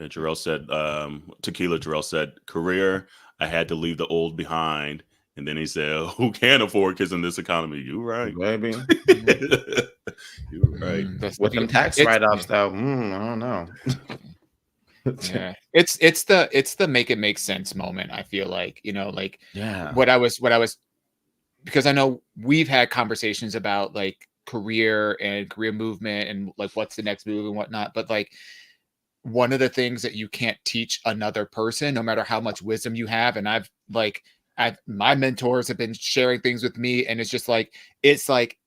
Jarrell said, Jarrell said, career, I had to leave the old behind. And then he said, who can afford kids in this economy? You right, baby. You right. With them tax write-offs, though, I don't know. It's the make it make sense moment. I feel like, you know, like what I was, because I know we've had conversations about like career and career movement and like what's the next move and whatnot, but like one of the things that you can't teach another person, no matter how much wisdom you have, and my mentors have been sharing things with me, and it's like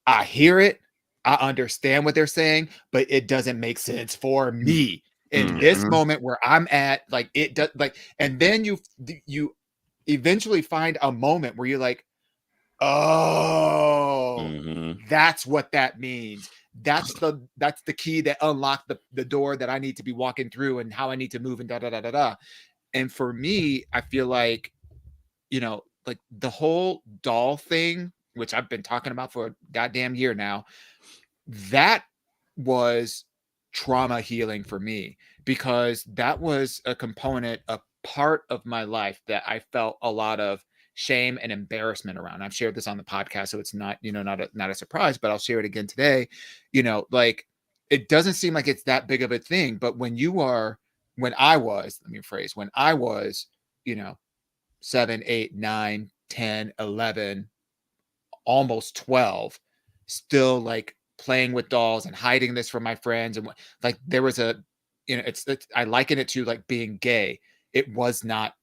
I hear it, I understand what they're saying, but it doesn't make sense for me in this moment where I'm at. Like it does, like, and then you eventually find a moment where you're like, oh, that's what that means. That's the key that unlocked the door that I need to be walking through, and how I need to move, and da da da da da. And for me, I feel like, you know, like the whole doll thing, which I've been talking about for a goddamn year now, that was trauma healing for me, because that was a component, a part of my life that I felt a lot of shame and embarrassment around. I've shared this on the podcast, so it's not, you know, not a surprise, but I'll share it again today. You know, like it doesn't seem like it's that big of a thing, but when I was, you know, 7, 8, 9, 10, 11, almost 12, still like playing with dolls and hiding this from my friends, and like there was a, you know, it's I liken it to like being gay. It was not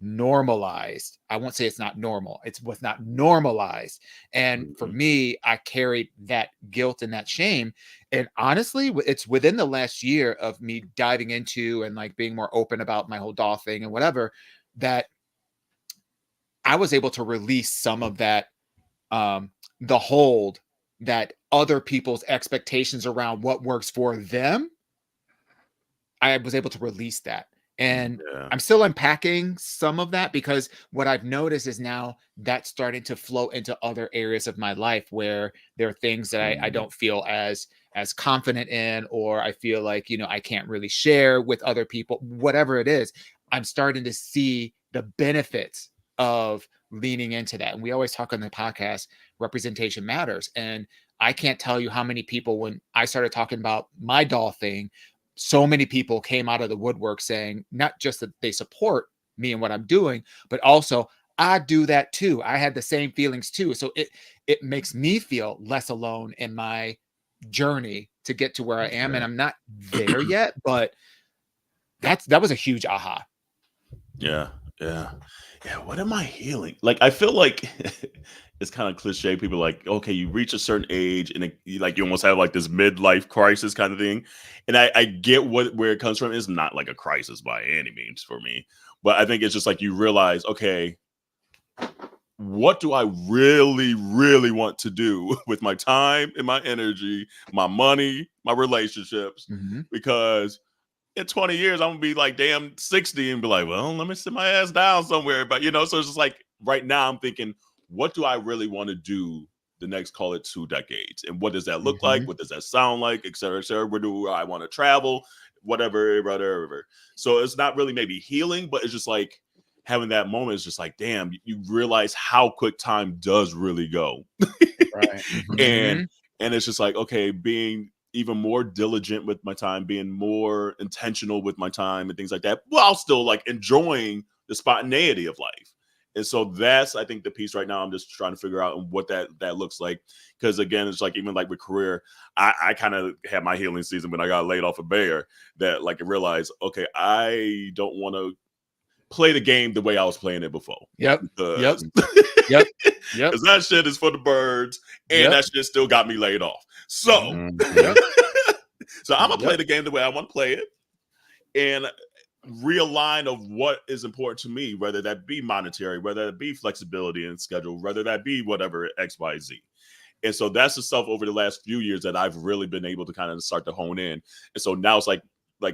normalized. I won't say it's not normal. It was not normalized. And for me, I carried that guilt and that shame. And honestly, it's within the last year of me diving into and like being more open about my whole doll thing and whatever, that I was able to release some of that, the hold that other people's expectations around what works for them. I was able to release that. And Yeah. I'm still unpacking some of that, because what I've noticed is now that's starting to flow into other areas of my life where there are things that I don't feel as confident in, or I feel like, I can't really share with other people, whatever it is. I'm starting to see the benefits of leaning into that. And we always talk on the podcast, representation matters. And I can't tell you how many people, when I started talking about my doll thing, so many people came out of the woodwork saying not just that they support me and what I'm doing, but also I do that too. I had the same feelings too. So it makes me feel less alone in my journey to get to where I am. And I'm not there yet, but that was a huge aha. Yeah. Yeah. Yeah. What am I healing? Like, I feel like it's kind of cliche. People are like, okay, you reach a certain age and you almost have like this midlife crisis kind of thing. And I get where it comes from. It's not like a crisis by any means for me, but I think it's just like you realize, okay, what do I really, really want to do with my time and my energy, my money, my relationships? Mm-hmm. Because in 20 years, I'm gonna be like damn 60 and be like, well, let me sit my ass down somewhere. But so it's just like right now I'm thinking, what do I really want to do the next, call it 2 decades? And what does that look like? What does that sound like? Et cetera, et cetera. Where do I want to travel? Whatever. So it's not really maybe healing, but it's just like having that moment is just like, damn, you realize how quick time does really go. Right. and it's just like, okay, being even more diligent with my time, being more intentional with my time and things like that, while still like enjoying the spontaneity of life. And so that's, I think, the piece right now I'm just trying to figure out what that looks like. Because again, it's like, even like with career, I kind of had my healing season when I got laid off of Bayer, that like I realized, okay, I don't want to play the game the way I was playing it before. Yep. Because that shit is for the birds, and that shit still got me laid off. So, so I'm gonna play the game the way I want to play it, and realign of what is important to me, whether that be monetary, whether that be flexibility in schedule, whether that be whatever X, Y, Z. And so that's the stuff over the last few years that I've really been able to kind of start to hone in. And so now it's like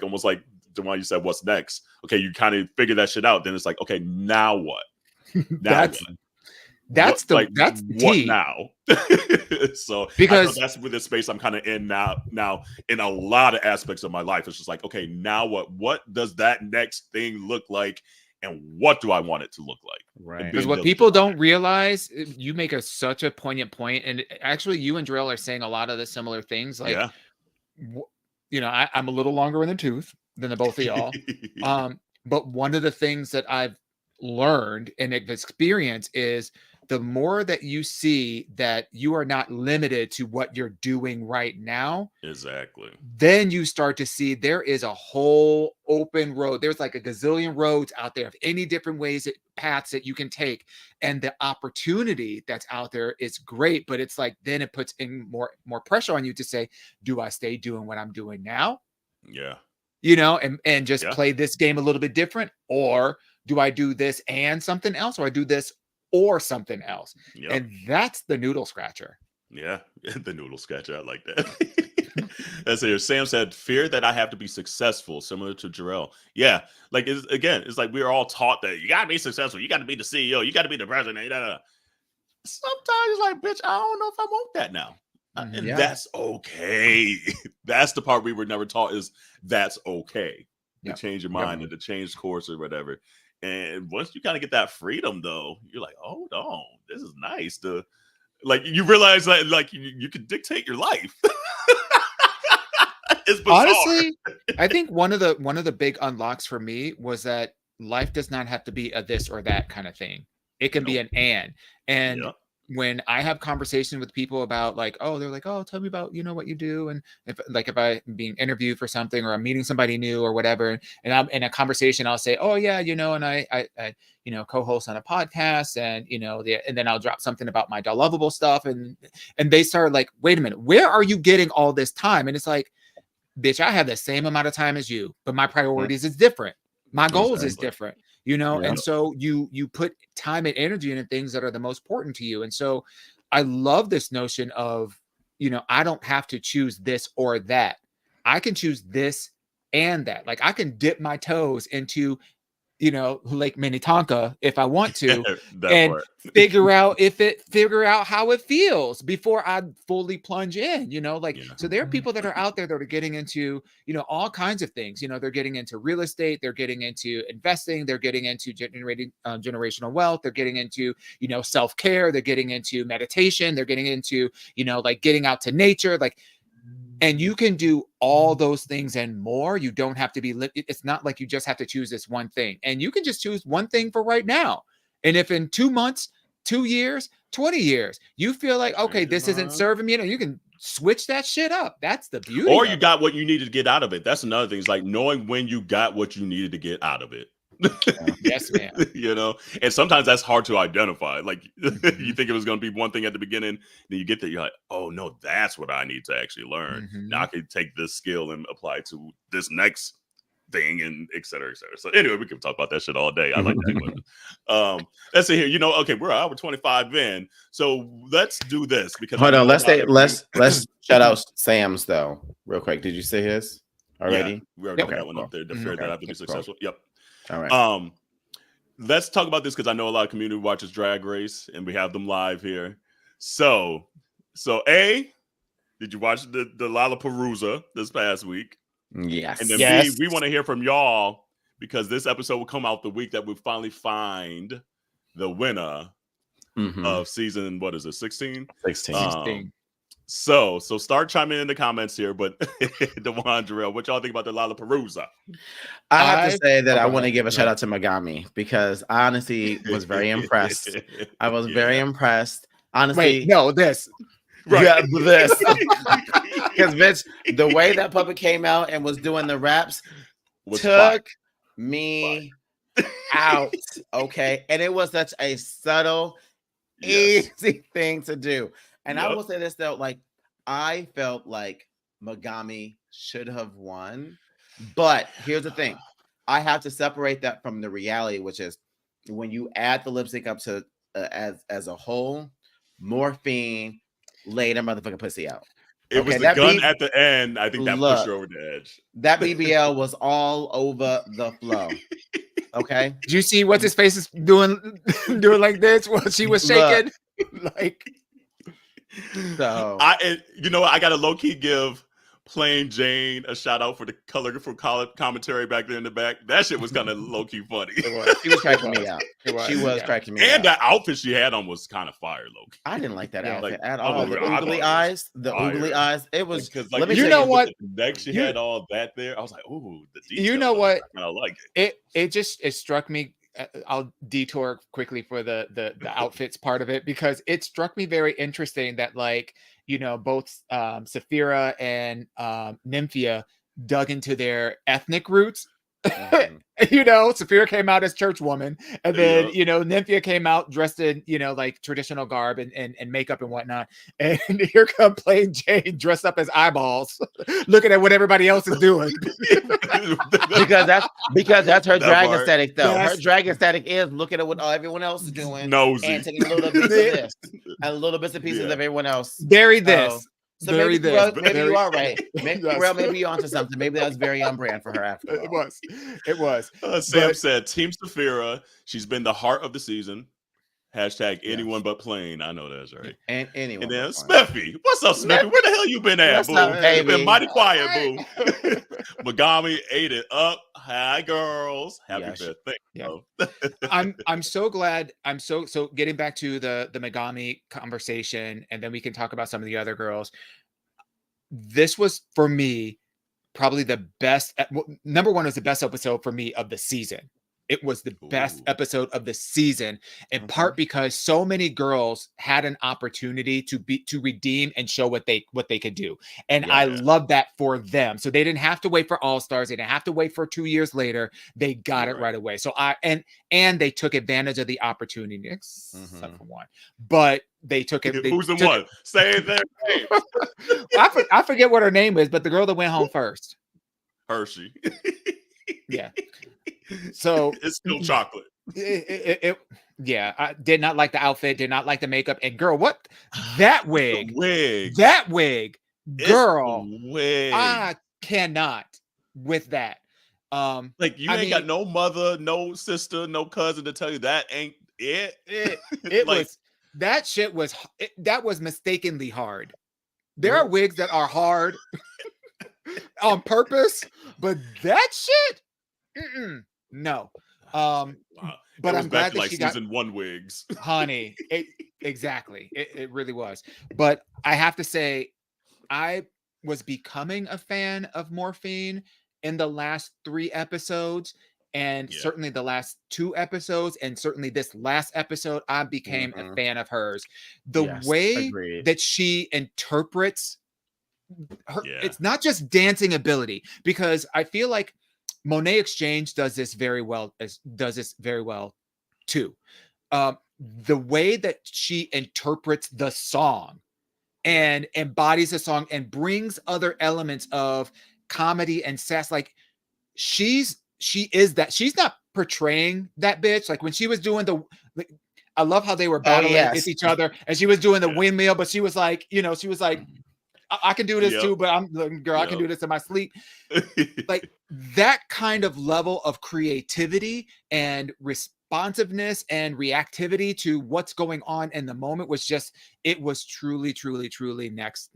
almost like the one you said, what's next? Okay, you kind of figure that shit out. Then it's like, okay, now what? Now That's the what key. now? So because that's with the space I'm kind of in now in a lot of aspects of my life. It's just like, okay, now what does that next thing look like, and what do I want it to look like? Right. Because what people don't realize, you make such a poignant point, and actually you and Drill are saying a lot of the similar things. Like, I'm a little longer in the tooth than the both of y'all. But one of the things that I've learned and experienced is the more that you see that you are not limited to what you're doing right now, exactly, then you start to see there is a whole open road. There's like a gazillion roads out there of any different paths that you can take, and the opportunity that's out there is great. But it's like, then it puts in more pressure on you to say, do I stay doing what I'm doing now? And just play this game a little bit different, or do I do this and something else, or I do this or something else? And that's the noodle scratcher. Yeah, the noodle scratcher. I like that. That's here. Sam said, fear that I have to be successful, similar to Jarrell. Yeah, like it's like we're all taught that you gotta be successful, you gotta be the CEO, you gotta be the president. Sometimes it's like, bitch, I don't know if I want that now. And that's okay. That's the part we were never taught, is that's okay to change your mind and to change course or whatever. And once you kind of get that freedom, though, you're like, hold on, this is nice. You realize that like you can dictate your life. It's bizarre. Honestly, I think one of the big unlocks for me was that life does not have to be a this or that kind of thing. It can be an and. When I have conversations with people about like, they're like, tell me about, what you do. And if I'm being interviewed for something, or I'm meeting somebody new or whatever, and I'm in a conversation, I'll say, and I co-host on a podcast, and, and then I'll drop something about my lovable stuff. And they start like, wait a minute, where are you getting all this time? And it's like, bitch, I have the same amount of time as you, but my priorities is different. My goals is different. And so you put time and energy into things that are the most important to you. And so I love this notion of, I don't have to choose this or that. I can choose this and that. Like I can dip my toes into, Lake Minnetonka if I want to, and figure out how it feels before I fully plunge in, So there are people that are out there that are getting into, all kinds of things. They're getting into real estate, they're getting into investing, they're getting into generating generational wealth, they're getting into, self-care, they're getting into meditation, they're getting into, like getting out to nature, like. And you can do all those things and more. You don't have to be, it's not like you just have to choose this one thing. And you can just choose one thing for right now. And if in 2 months, 2 years, 20 years, you feel like, okay, this isn't serving me, you can switch that shit up. That's the beauty. Or you got what you needed to get out of it. That's another thing. It's like knowing when you got what you needed to get out of it. Yes, man. And sometimes that's hard to identify. Like you think it was going to be one thing at the beginning, then you get there, you're like, oh no, that's what I need to actually learn. Now I can take this skill and apply it to this next thing, and et cetera, et cetera. So anyway, we can talk about that shit all day. I like that. Let's see here. Okay, we're hour 25 in, so let's do this because hold on. Let's shout out Sam's though, real quick. Did you say his already? Yeah, we already got that one up there. The fair that I've been successful. Yep. All right. Let's talk about this because I know a lot of community watches Drag Race, and we have them live here. So A, did you watch the Lollapalooza this past week? Yes. And then B, we want to hear from y'all because this episode will come out the week that we finally find the winner of season, what is it, 16? 16. So start chiming in the comments here, but DeJuan, Jarrell, what y'all think about the Lollapalooza? I have to say that I want to give a shout out to Megami because I honestly was very impressed. I was very impressed. Honestly, wait, no, this. Right. Yeah, this. Because bitch, the way that puppet came out and was doing the raps took me out. Okay. And it was such a subtle, easy thing to do. And I will say this though, like I felt like Megami should have won, but here's the thing: I have to separate that from the reality, which is when you add the lip sync up to as a whole, Morphine laid a motherfucking pussy out. It was the gun at the end. I think that pushed her over the edge. That BBL was all over the flow. Okay. Did you see what his face is doing like this while she was shaking? Like. So I got to low key give Plain Jane a shout out for the colorful commentary back there in the back. That shit was kind of low key funny. She was cracking me out. She was cracking me out. And that outfit she had on was kind of fire, low key. I didn't like that outfit at all. The oogly eyes. It was because like you know what? The neck she had all that there. I was like, ooh, the detail. You know what? I like it. It struck me. I'll detour quickly for the outfits part of it because it struck me very interesting that both Saphira and Nymphia dug into their ethnic roots. Saphira came out as church woman, and then Nymphia came out dressed in like traditional garb and makeup and whatnot. And here come Plain Jane dressed up as eyeballs, looking at what everybody else is doing. because that's her drag aesthetic, though. Her drag aesthetic is looking at what everyone else is doing, nosy, and taking a little bit of this and little bits and pieces of everyone else. Bury this. So maybe you are right. Maybe you're onto something. Maybe that was very on brand for her after all. It was. Sam said, Team Saphira, she's been the heart of the season. Hashtag anyone but Plain. I know that's right. And anyone. And then Smithy. What's up, Smithy? Where the hell you been at, boo? You've been mighty quiet, boo. Megami ate it up. Hi, girls. Happy birthday. Yeah. I'm so glad. I'm so getting back to the Megami conversation, and then we can talk about some of the other girls. This was for me probably the best. Number one was the best episode for me of the season. It was the best episode of the season, in part because so many girls had an opportunity to redeem and show what they could do. And I love that for them. So they didn't have to wait for All Stars. They didn't have to wait for 2 years later. They got it right away. So and they took advantage of the opportunity, except for one. But they took it. Who's the one? Say their name. I forget what her name is, but the girl that went home first. Hershey. Yeah. So it's still chocolate. I did not like the outfit, did not like the makeup, and girl, what that wig, girl, wig. I cannot. with that. Like you ain't got no mother, no sister, no cousin to tell you that ain't it. It like, was that shit was that was mistakenly hard. There are wigs that are hard on purpose, but that shit, no. Wow. But I'm glad that like she season 1 wigs. honey. Exactly. It really was. But I have to say, I was becoming a fan of Morphine in the last 3 episodes, and certainly the last 2 episodes, and certainly this last episode, I became a fan of hers. The way that she interprets her, it's not just dancing ability, because I feel like Monet Exchange does this very well too. The way that she interprets the song and embodies the song and brings other elements of comedy and sass, like she is that. She's not portraying that bitch. Like when she was doing I love how they were battling with each other and she was doing the windmill, but she was like, I can do this too, but I can do this in my sleep. Like that kind of level of creativity and responsiveness and reactivity to what's going on in the moment was it was truly, truly, truly next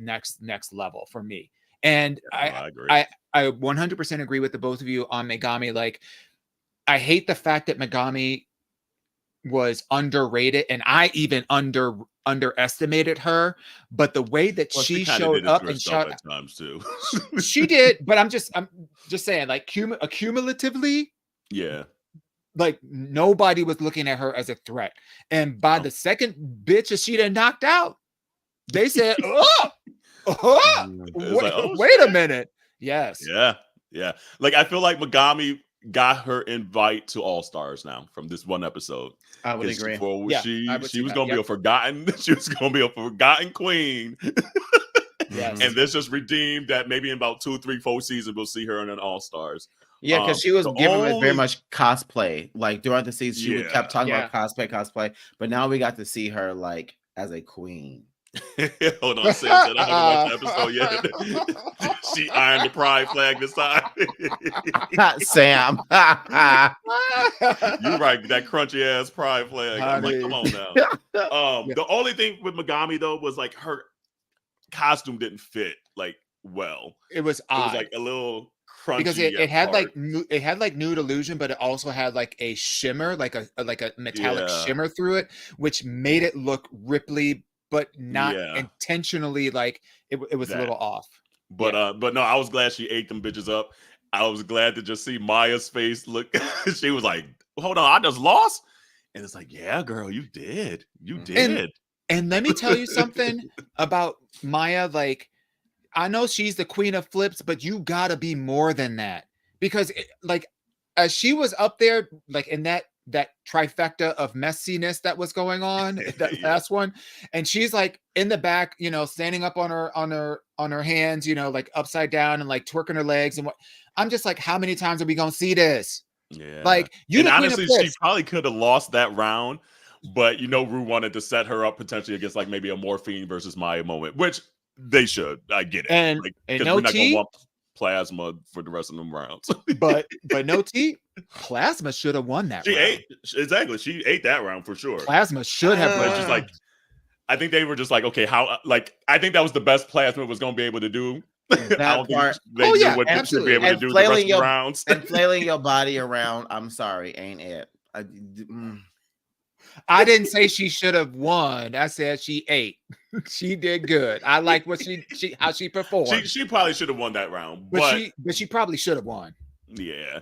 level for me. And I agree. I 100% agree with the both of you on Megami. Like, I hate the fact that Megami was underrated, and I even underestimated her. But the way that she showed up and shot at times too, she did. But I'm just saying, like cumulatively, like nobody was looking at her as a threat. And by the second bitch that she done knocked out, they said, wait a minute. Yes. Yeah. Like I feel like Megami got her invite to All Stars now from this one episode. I would agree. She was gonna be a forgotten. She was gonna be a forgotten queen. Yes. And this just redeemed that. Maybe in about 2, 3, 4 seasons we'll see her in an All Stars. Yeah, because she was given very much cosplay. Like throughout the season, she kept talking about cosplay. But now we got to see her like as a queen. Hold on, Sam said I haven't watched the episode yet. She ironed the pride flag this time. Sam. You're right, that crunchy ass pride flag. I'm like, come on now. The only thing with Megami though was like her costume didn't fit like well. It was odd. Like a little crunchy because it had like nude illusion, but it also had like a shimmer, like a metallic shimmer through it, which made it look ripply, but not intentionally. Like it was a little off. But no, I was glad she ate them bitches up. I was glad to just see Maya's face look. She was like, hold on, I just lost. And it's like, yeah, girl, you did. You did. And let me tell you something about Maya. Like, I know she's the queen of flips, but you gotta be more than that. Because as she was up there, like in that trifecta of messiness that was going on, that last one, and she's like in the back, standing up on her hands, like upside down and like twerking her legs and what. I'm just like, how many times are we gonna see this? Yeah, like you. And honestly, she probably could have lost that round, but Rue wanted to set her up potentially against like maybe a Morphine versus Maya moment, which they should. I get it, and no we're not gonna want Plasma for the rest of them rounds. but no tea. Plasma should have won that. She ate that round for sure. Plasma should have won. Just like, I think they were just like, okay, how? Like, I think that was the best Plasma was going to be able to do. That part. They knew what to be able to do the rest of the rounds. And flailing your body around. I'm sorry, ain't it? I didn't say she should have won. I said she ate. She did good. I like what how she performed. She probably should have won that round, but she probably should have won. Yeah,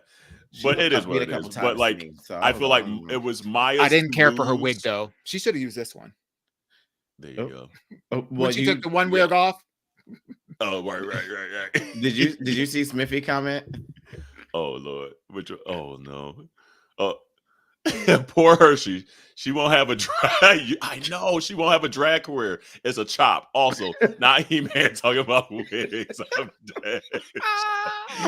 but it is what it is. But like, I feel like it was Maya. I didn't care for her wig though. She should have used this one. There you go. When she took the one wig off. Oh, right. Did you see Smithy comment? Oh Lord, oh no. Poor Hershey. She won't have a drag. I know she won't have a drag career. It's a chop. Also, not He-Man talking about wigs. I'm dead.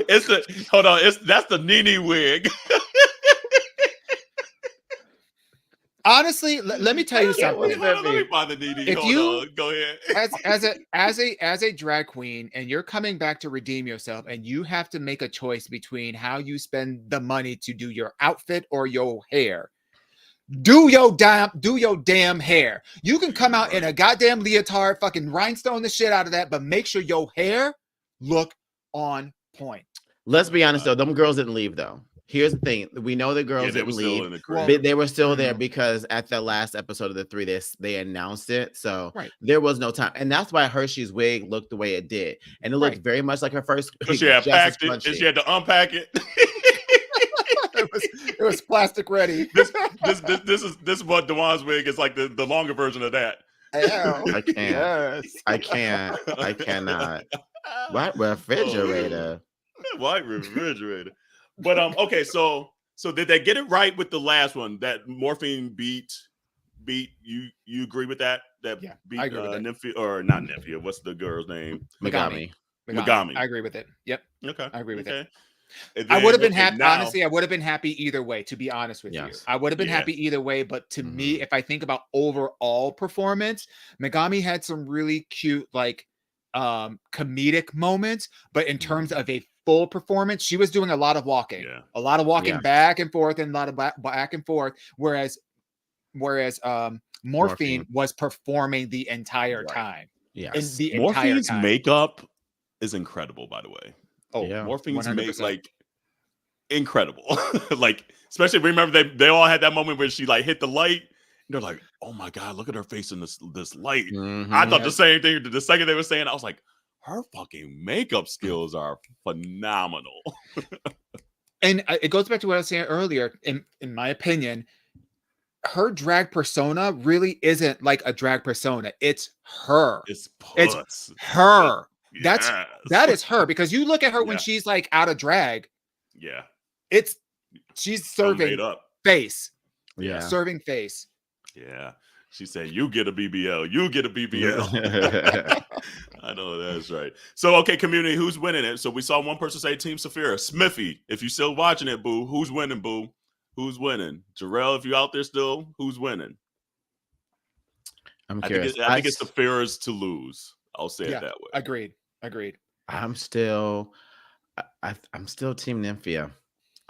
That's the Nene wig. honestly, let me tell you something. Let me find the needy. If Hold you on. Go ahead. as a drag queen and you're coming back to redeem yourself and you have to make a choice between how you spend the money to do your outfit or your hair, do your damn hair. You can come out in a goddamn leotard, fucking rhinestone the shit out of that, but make sure your hair look on point. Let's be honest though, them girls didn't leave though. Here's the thing: we know the girls didn't leave. They were still there because at the last episode of the 3, they announced it, so there was no time, and that's why Hershey's wig looked the way it did, and it looked very much like her first. She had packed it, and she had to unpack it. It was plastic ready. This is what Dewan's wig is like, the longer version of that. I can't. Yes. I cannot. White refrigerator. White refrigerator. But okay, so did they get it right with the last one? That morphine beat you agree with that? That beat I agree with Nymphia, or not Nymphia? What's the girl's name? Megami. I agree with it. Yep. Okay. I agree with it. I would have been happy. Honestly, I would have been happy either way, to be honest with you. I would have been happy either way. But to me, if I think about overall performance, Megami had some really cute, like, comedic moments. But in terms of a full performance, she was doing a lot of walking, back and forth, and a lot of back and forth. Whereas Morphine was performing the entire time. Yes. Morphine's makeup is incredible, by the way. Oh, Morphine's make like incredible. Like, especially remember they all had that moment where she like hit the light. And they're like, oh my God, look at her face in this light. I thought the same thing. The second they were saying, I was like, her fucking makeup skills are phenomenal. And it goes back to what I was saying earlier. In my opinion, her drag persona really isn't like a drag persona. It's her. It's her. That is her, because you look at her when she's like out of drag. Yeah. She's serving face. Yeah. Serving face. Yeah. She said, you get a BBL. You get a BBL. I know that's right. So, okay, community, who's winning it? So we saw one person say Team Saphira. Smithy, if you're still watching it, boo, who's winning, boo? Who's winning? Jarrell, if you're out there still, who's winning? I'm curious. I think it's Saphira's to lose. I'll say it that way. Agreed. I'm still Team Nymphia.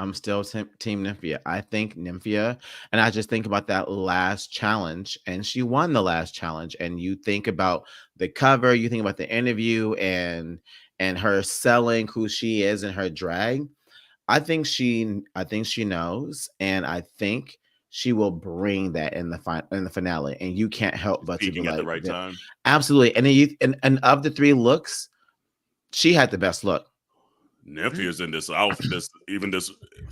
I'm still Team Nymphia. I think Nymphia, and I just think about that last challenge, and she won the last challenge. And you think about the cover, you think about the interview, and her selling who she is in her drag. I think she knows, and I think she will bring that in the finale. And you can't help but to be like, at the right time. Absolutely. And of the 3 looks, she had the best look. Nymphia's in this outfit,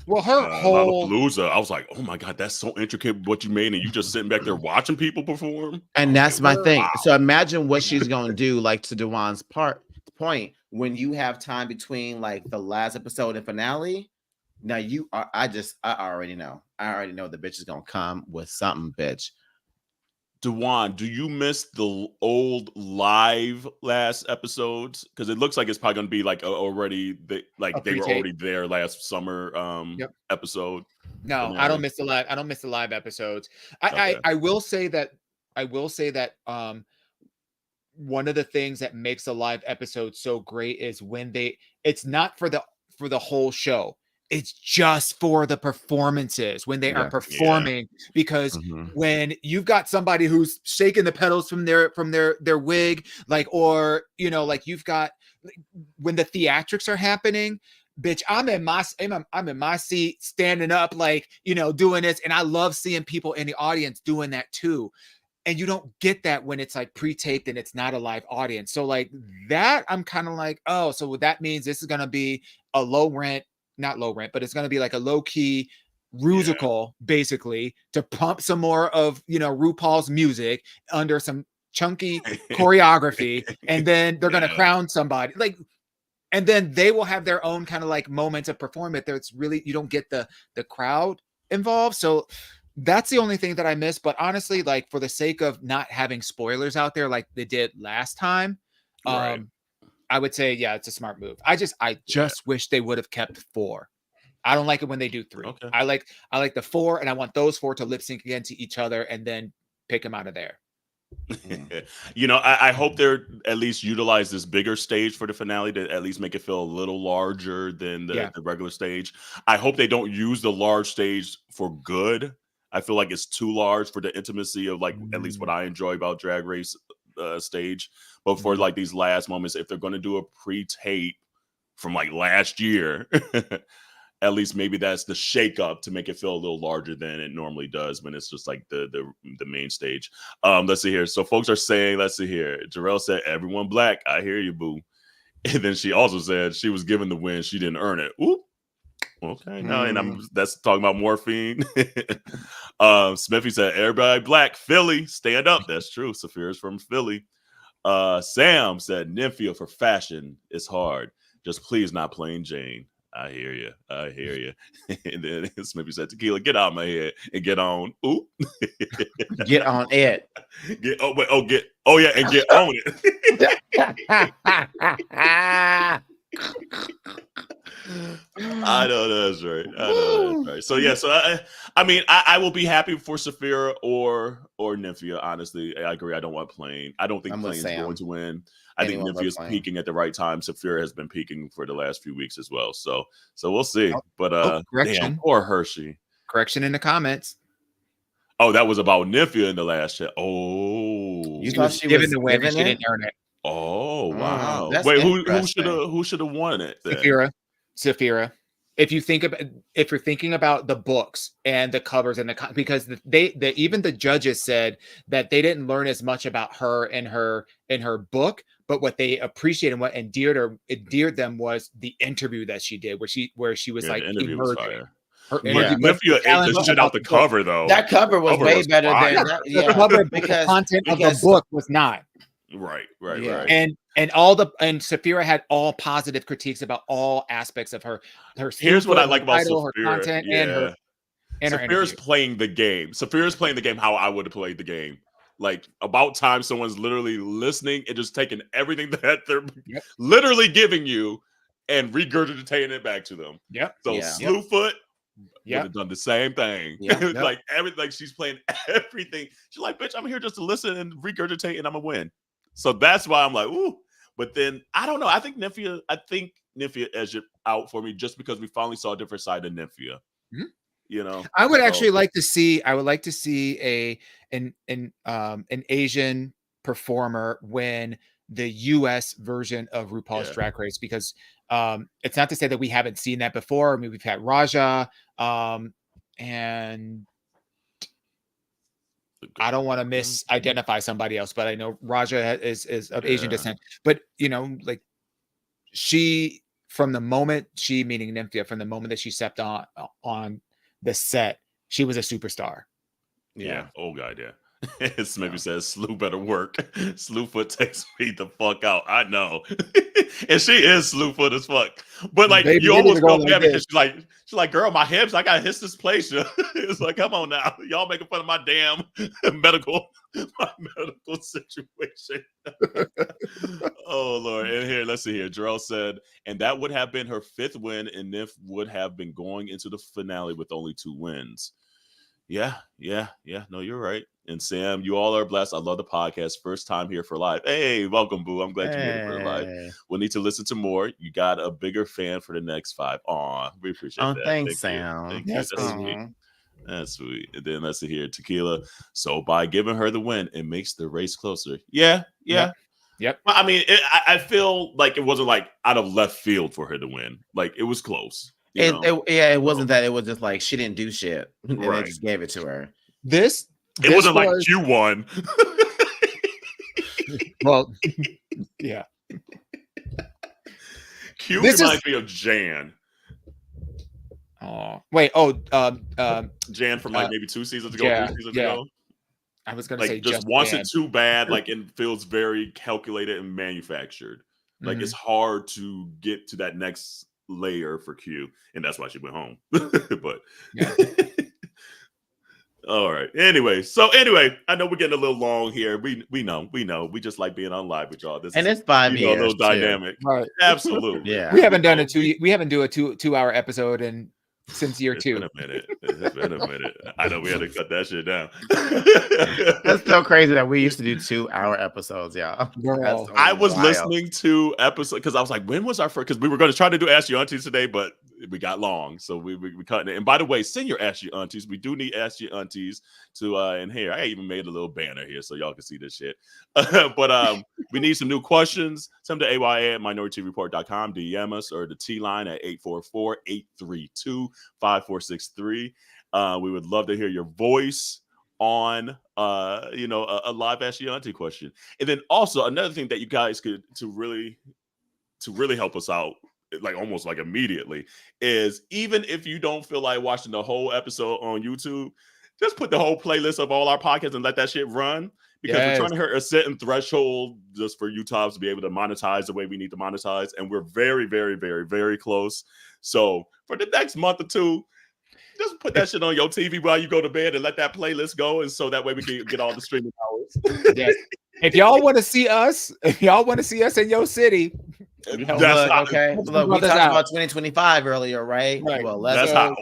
well, her whole Lollapalooza. I was like, oh my God, that's so intricate what you made, and you just sitting back there watching people perform. And that's my thing. Wow. So imagine what she's gonna do, like to Dewan's point, when you have time between like the last episode and finale. Now I already know. I already know the bitch is gonna come with something, bitch. Dewan, do you miss the old live last episodes? Because it looks like it's probably going to be like they were already there last summer episode. No, I don't miss the live. I don't miss the live episodes. I will say that one of the things that makes the live episode so great is when it's not for the whole show. It's just for the performances when they are performing, because when you've got somebody who's shaking the pedals from their wig, like, or, you know, like you've got, when the theatrics are happening, bitch, I'm in my seat standing up, like, you know, doing this. And I love seeing people in the audience doing that too. And you don't get that when it's like pre-taped and it's not a live audience. So like that, I'm kind of like, oh, so that means this is going to be a not low rent, but it's going to be like a low key rusical, basically, to pump some more of, you know, RuPaul's music under some chunky choreography. And then they're going to crown somebody, like, and then they will have their own kind of like moments of performance. There's really, you don't get the crowd involved. So that's the only thing that I miss. But honestly, like, for the sake of not having spoilers out there like they did last time, I would say, it's a smart move. I just wish they would have kept 4. I don't like it when they do 3. Okay. I like the 4, and I want those 4 to lip sync against each other and then pick them out of there. You know, I hope they're at least utilize this bigger stage for the finale to at least make it feel a little larger than the regular stage. I hope they don't use the large stage for good. I feel like it's too large for the intimacy of like at least what I enjoy about Drag Race stage. But for like these last moments, if they're going to do a pre-tape from like last year, at least maybe that's the shakeup to make it feel a little larger than it normally does when it's just like the main stage. Let's see here. So folks are saying, let's see here. Jarrell said, "Everyone black." I hear you, boo. And then she also said she was given the win. She didn't earn it. Oop. Okay. No, and that's talking about morphine. Smithy said, "Everybody black. Philly, stand up." That's true. Saphira's from Philly. Sam said, "Nymphia for fashion is hard. Just please not plain Jane." I hear you. I hear you. And then Smithy said, "Tequila, get out of my head and get on." Ooh. Get on it. And get on it. I know that's right. So yeah, so I mean, I will be happy for Saphira or Nymphia. Honestly, I agree. I don't want Plain. I don't think Plain's going to win. I think Nymphia's peaking at the right time. Saphira has been peaking for the last few weeks as well. So we'll see. But correction. Or Hershey. Correction in the comments. Oh, that was about Nymphia in the last chat. Oh, you thought she given was the win, she didn't earn it. Oh wow! Wait, who should have won it? Then? Saphira. If you're thinking about the books and the covers and because even the judges said that they didn't learn as much about her in her book, but what they appreciated and what endeared them was the interview that she did, where she was like emerging. Her interview, Nymphia ate the shit out the cover though. That cover was way better than that. The cover, because the content of the book was not. Right. And Saphira had all positive critiques about all aspects of her. Here's what I like about title, Saphira. Her content and her. Saphira's playing the game. Saphira's playing the game how I would have played the game. Like about time someone's literally listening and just taking everything that they're literally giving you and regurgitating it back to them. Yep. So Slewfoot would have done the same thing. Like everything, she's playing everything. She's like, "Bitch, I'm here just to listen and regurgitate, and I'm gonna win." So that's why I'm like, ooh. But then I don't know. I think Nymphia edged it out for me just because we finally saw a different side of Nymphia. Mm-hmm. You know, I would actually like to see. I would like to see an Asian performer win the U.S. version of RuPaul's Drag Race, because it's not to say that we haven't seen that before. I mean, we've had Raja, and I don't want to misidentify somebody else, but I know Raja is of Asian descent. But you know, like from the moment meaning Nymphia, from the moment that she stepped on the set, she was a superstar. Yeah. Oh God, yeah. Maybe says Slew better work. Slewfoot takes me the fuck out. I know. And she is Slewfoot as fuck. But like you almost go like because she's like, "Girl, my hips, I gotta hit this place." It's like, come on now. Y'all making fun of my damn medical situation. Oh Lord. And here, let's see here. Jarrell said, and that would have been her 5th win, and Nymph would have been going into the finale with only 2 wins. Yeah. No, you're right. And Sam, you all are blessed. I love the podcast. First time here for live. Hey, welcome, boo. I'm glad you made it for live. We'll need to listen to more. You got a bigger fan for the next 5. Aw, we appreciate that. Thanks, Sam. Thank you. That's sweet. That's sweet. And then let's see here. Tequila. So by giving her the win, it makes the race closer. Yeah. Yep. I mean, I feel like it wasn't like out of left field for her to win. Like it was close. It wasn't that. It was just like she didn't do shit, and they just gave it to her. It wasn't like Q won. Well, yeah. Q reminds me of Jan. Oh wait! Jan from like maybe 2 seasons ago, 3 seasons ago. I was gonna say just wants it too bad, like it feels very calculated and manufactured. Like it's hard to get to that next layer for Q, and that's why she went home. But all right. Anyway, I know we're getting a little long here. We know. We just like being on live with y'all. It's 5 years. A little dynamic, right? Absolutely. Yeah. We haven't done we haven't do a 2 hour episode in since year 2. Been a minute. It's been a minute. I know we had to cut that shit down. That's so crazy that we used to do 2-hour episodes, y'all. Girl. So I was wild. listening to episode because I was like, when was our first? Because we were going to try to do Ask Your Aunties today, but we got long, so we cutting it. And by the way, send your Ask Your Aunties. We do need Ask Your Aunties to and here I even made a little banner here so y'all can see this shit. But we need some new questions. Send them to AYA@minorityReport.com. DM us or the T line at 844-832-5463. We would love to hear your voice on a live Ask Your Auntie question. And then also another thing that you guys could to really help us out, like almost like immediately, is even if you don't feel like watching the whole episode on YouTube, just put the whole playlist of all our podcasts and let that shit run, because we're trying to hit a certain threshold just for YouTube to be able to monetize the way we need to monetize, and we're very, very, very, very close. So for the next month or two, just put that shit on your TV while you go to bed and let that playlist go, and so that way we can get all the streaming hours. Yes. If y'all want to see us in your city, okay. Look, we talked about 2025 earlier, right? Well, that's how.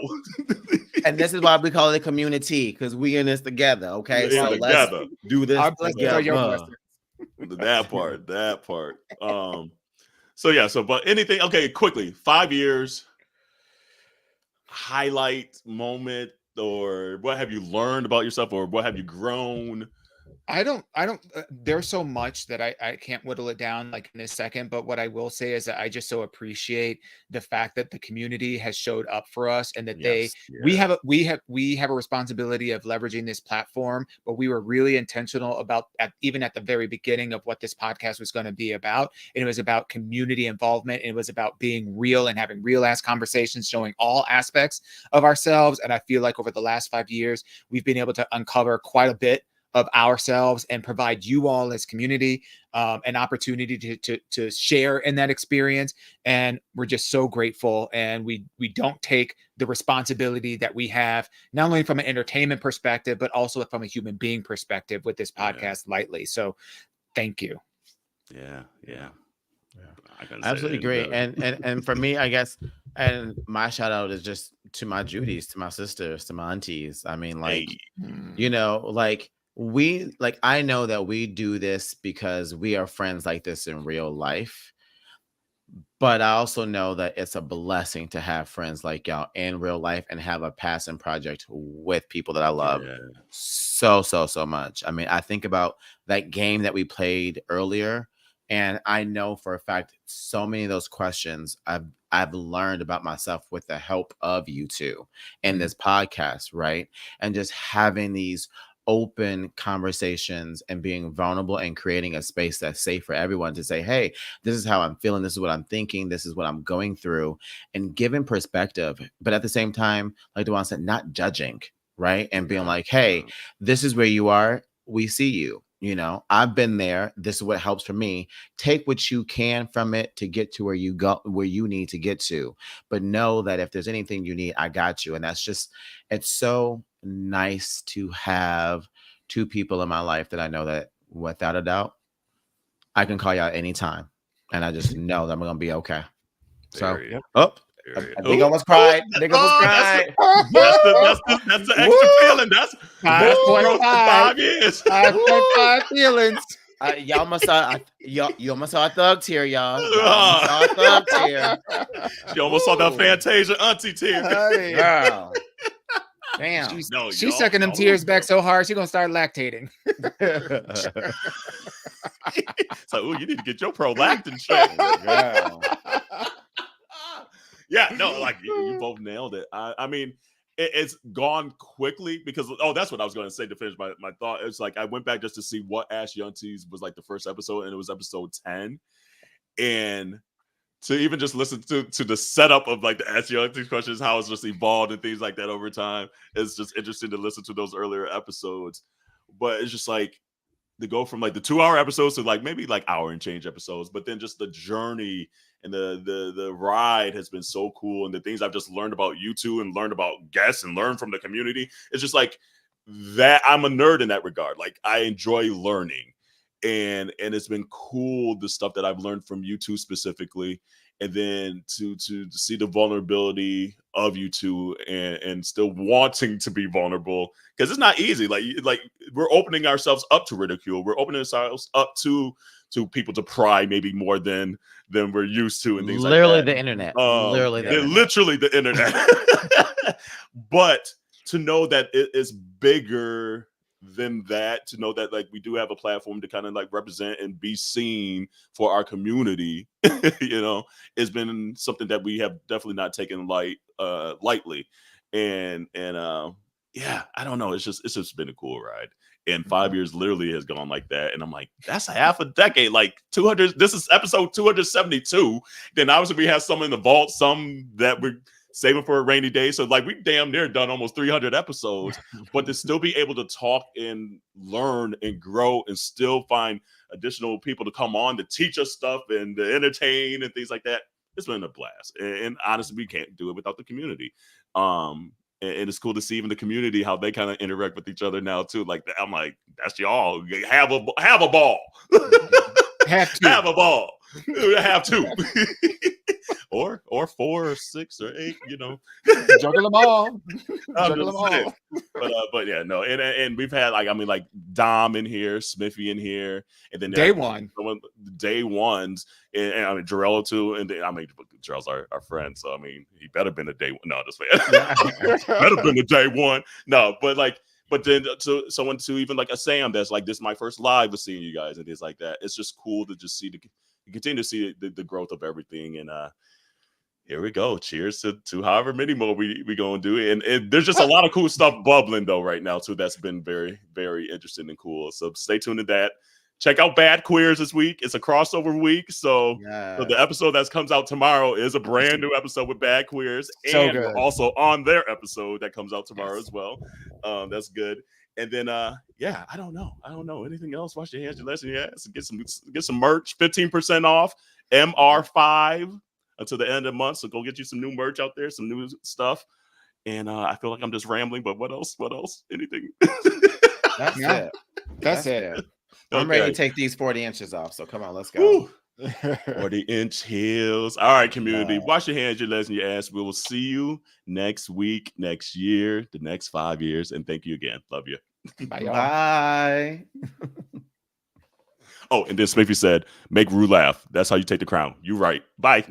And this is why we call it a community, because we in this together. Okay, so let's do this together. That part. But anything? Okay, quickly. 5 years. Highlight moment, or what have you learned about yourself, or what have you grown? I don't there's so much that I can't whittle it down like in a second, but what I will say is that I just so appreciate the fact that the community has showed up for us, and that we have a responsibility of leveraging this platform, but we were really intentional about even at the very beginning of what this podcast was going to be about. And it was about community involvement, and it was about being real and having real ass conversations, showing all aspects of ourselves. And I feel like over the last 5 years, we've been able to uncover quite a bit of ourselves and provide you all as community an opportunity to share in that experience. And we're just so grateful. And we don't take the responsibility that we have, not only from an entertainment perspective, but also from a human being perspective with this podcast lightly. So thank you. Yeah. Absolutely great. And for me, I guess, and my shout out is just to my Judies, to my sisters, to my aunties. I mean, like, I know that we do this because we are friends like this in real life, but I also know that it's a blessing to have friends like y'all in real life and have a passion project with people that I love so much. I mean, I think about that game that we played earlier, and I know for a fact so many of those questions I've learned about myself with the help of you two in this podcast, right? And just having these open conversations and being vulnerable and creating a space that's safe for everyone to say, hey, this is how I'm feeling, this is what I'm thinking, this is what I'm going through, and giving perspective, but at the same time, like Dewan said, not judging, right? And being like, hey, this is where you are, we see you, I've been there, this is what helps for me. Take what you can from it to get to where you go, where you need to get to, but know that if there's anything you need, I got you. And that's just, it's so nice to have two people in my life that I know that without a doubt I can call y'all anytime, and I just know that I'm gonna be okay. So I think I almost cried. That's the extra feeling. That's 5 years. 5.5 feelings. Y'all almost saw you almost saw a thug tear, y'all. Almost saw a thug tear. She almost saw that Fantasia auntie tear. Girl. Damn. She's sucking them tears back so hard, she's gonna start lactating. So, you need to get your prolactin checked. Like you both nailed it. I mean, it's gone quickly because that's what I was going to say to finish my thought. It's like I went back just to see what Ask Your Aunties was like the first episode, and it was episode 10, and to even just listen to the setup of like the Ask Your Aunties questions, how it's just evolved and things like that over time. It's just interesting to listen to those earlier episodes. But it's just like to go from like the 2-hour episodes to like maybe like hour and change episodes, but then just the journey and the ride has been so cool. And the things I've just learned about you two and learned about guests and learned from the community, it's just like that. I'm a nerd in that regard. Like I enjoy learning. And it's been cool, the stuff that I've learned from you two specifically, and then to see the vulnerability of you two and still wanting to be vulnerable, because it's not easy. Like we're opening ourselves up to ridicule. We're opening ourselves up to people to pry maybe more than we're used to, and things literally like that. The internet. Literally The internet. But to know that it is bigger than that, to know that like we do have a platform to kind of like represent and be seen for our community, has been something that we have definitely not taken lightly. And yeah, I don't know. It's just been a cool ride. And 5 years literally has gone like that. And I'm like, that's a half a decade, like 200. This is episode 272. Then obviously we have some in the vault, some that we're saving for a rainy day. So like we damn near done almost 300 episodes, but to still be able to talk and learn and grow and still find additional people to come on to teach us stuff and to entertain and things like that, it's been a blast. And honestly, we can't do it without the community. And it's cool to see even the community, how they kind of interact with each other now too. Like I'm like, that's y'all. Have a ball. Have a ball. Have two. or 4 or 6 or 8, Juggle them all. Juggle them all. But yeah, no, and we've had like Dom in here, Smithy in here, and then day one, day ones, and I mean Jarrell too, and then, Jarrell's our friend, so I mean he better been a day one. No, just better been a day one. No, but then to someone to even like a Sam that's like, this is my first live with seeing you guys and things like that. It's just cool to just continue to see the growth of everything. And here we go. Cheers to however many more we gonna do. And there's just a lot of cool stuff bubbling though right now too. That's been very, very interesting and cool. So stay tuned to that. Check out Bad Queers this week. It's a crossover week. So the episode that comes out tomorrow is a brand new episode with Bad Queers. And we're also on their episode that comes out tomorrow as well. That's good. And then I don't know. Anything else? Wash your hands, your lesson, yes. Get some merch, 15% off, MR5 until the end of the month. So go get you some new merch out there, some new stuff. And I feel like I'm just rambling, but what else? Anything? That's it. I'm ready to take these 40 inches off. So come on, let's go. 40-inch heels. All right, community. Wash your hands, your legs, and your ass. We will see you next week, next year, the next 5 years. And thank you again. Love you. Bye. Oh, and then Smithy said, make Rue laugh. That's how you take the crown. You right. Bye.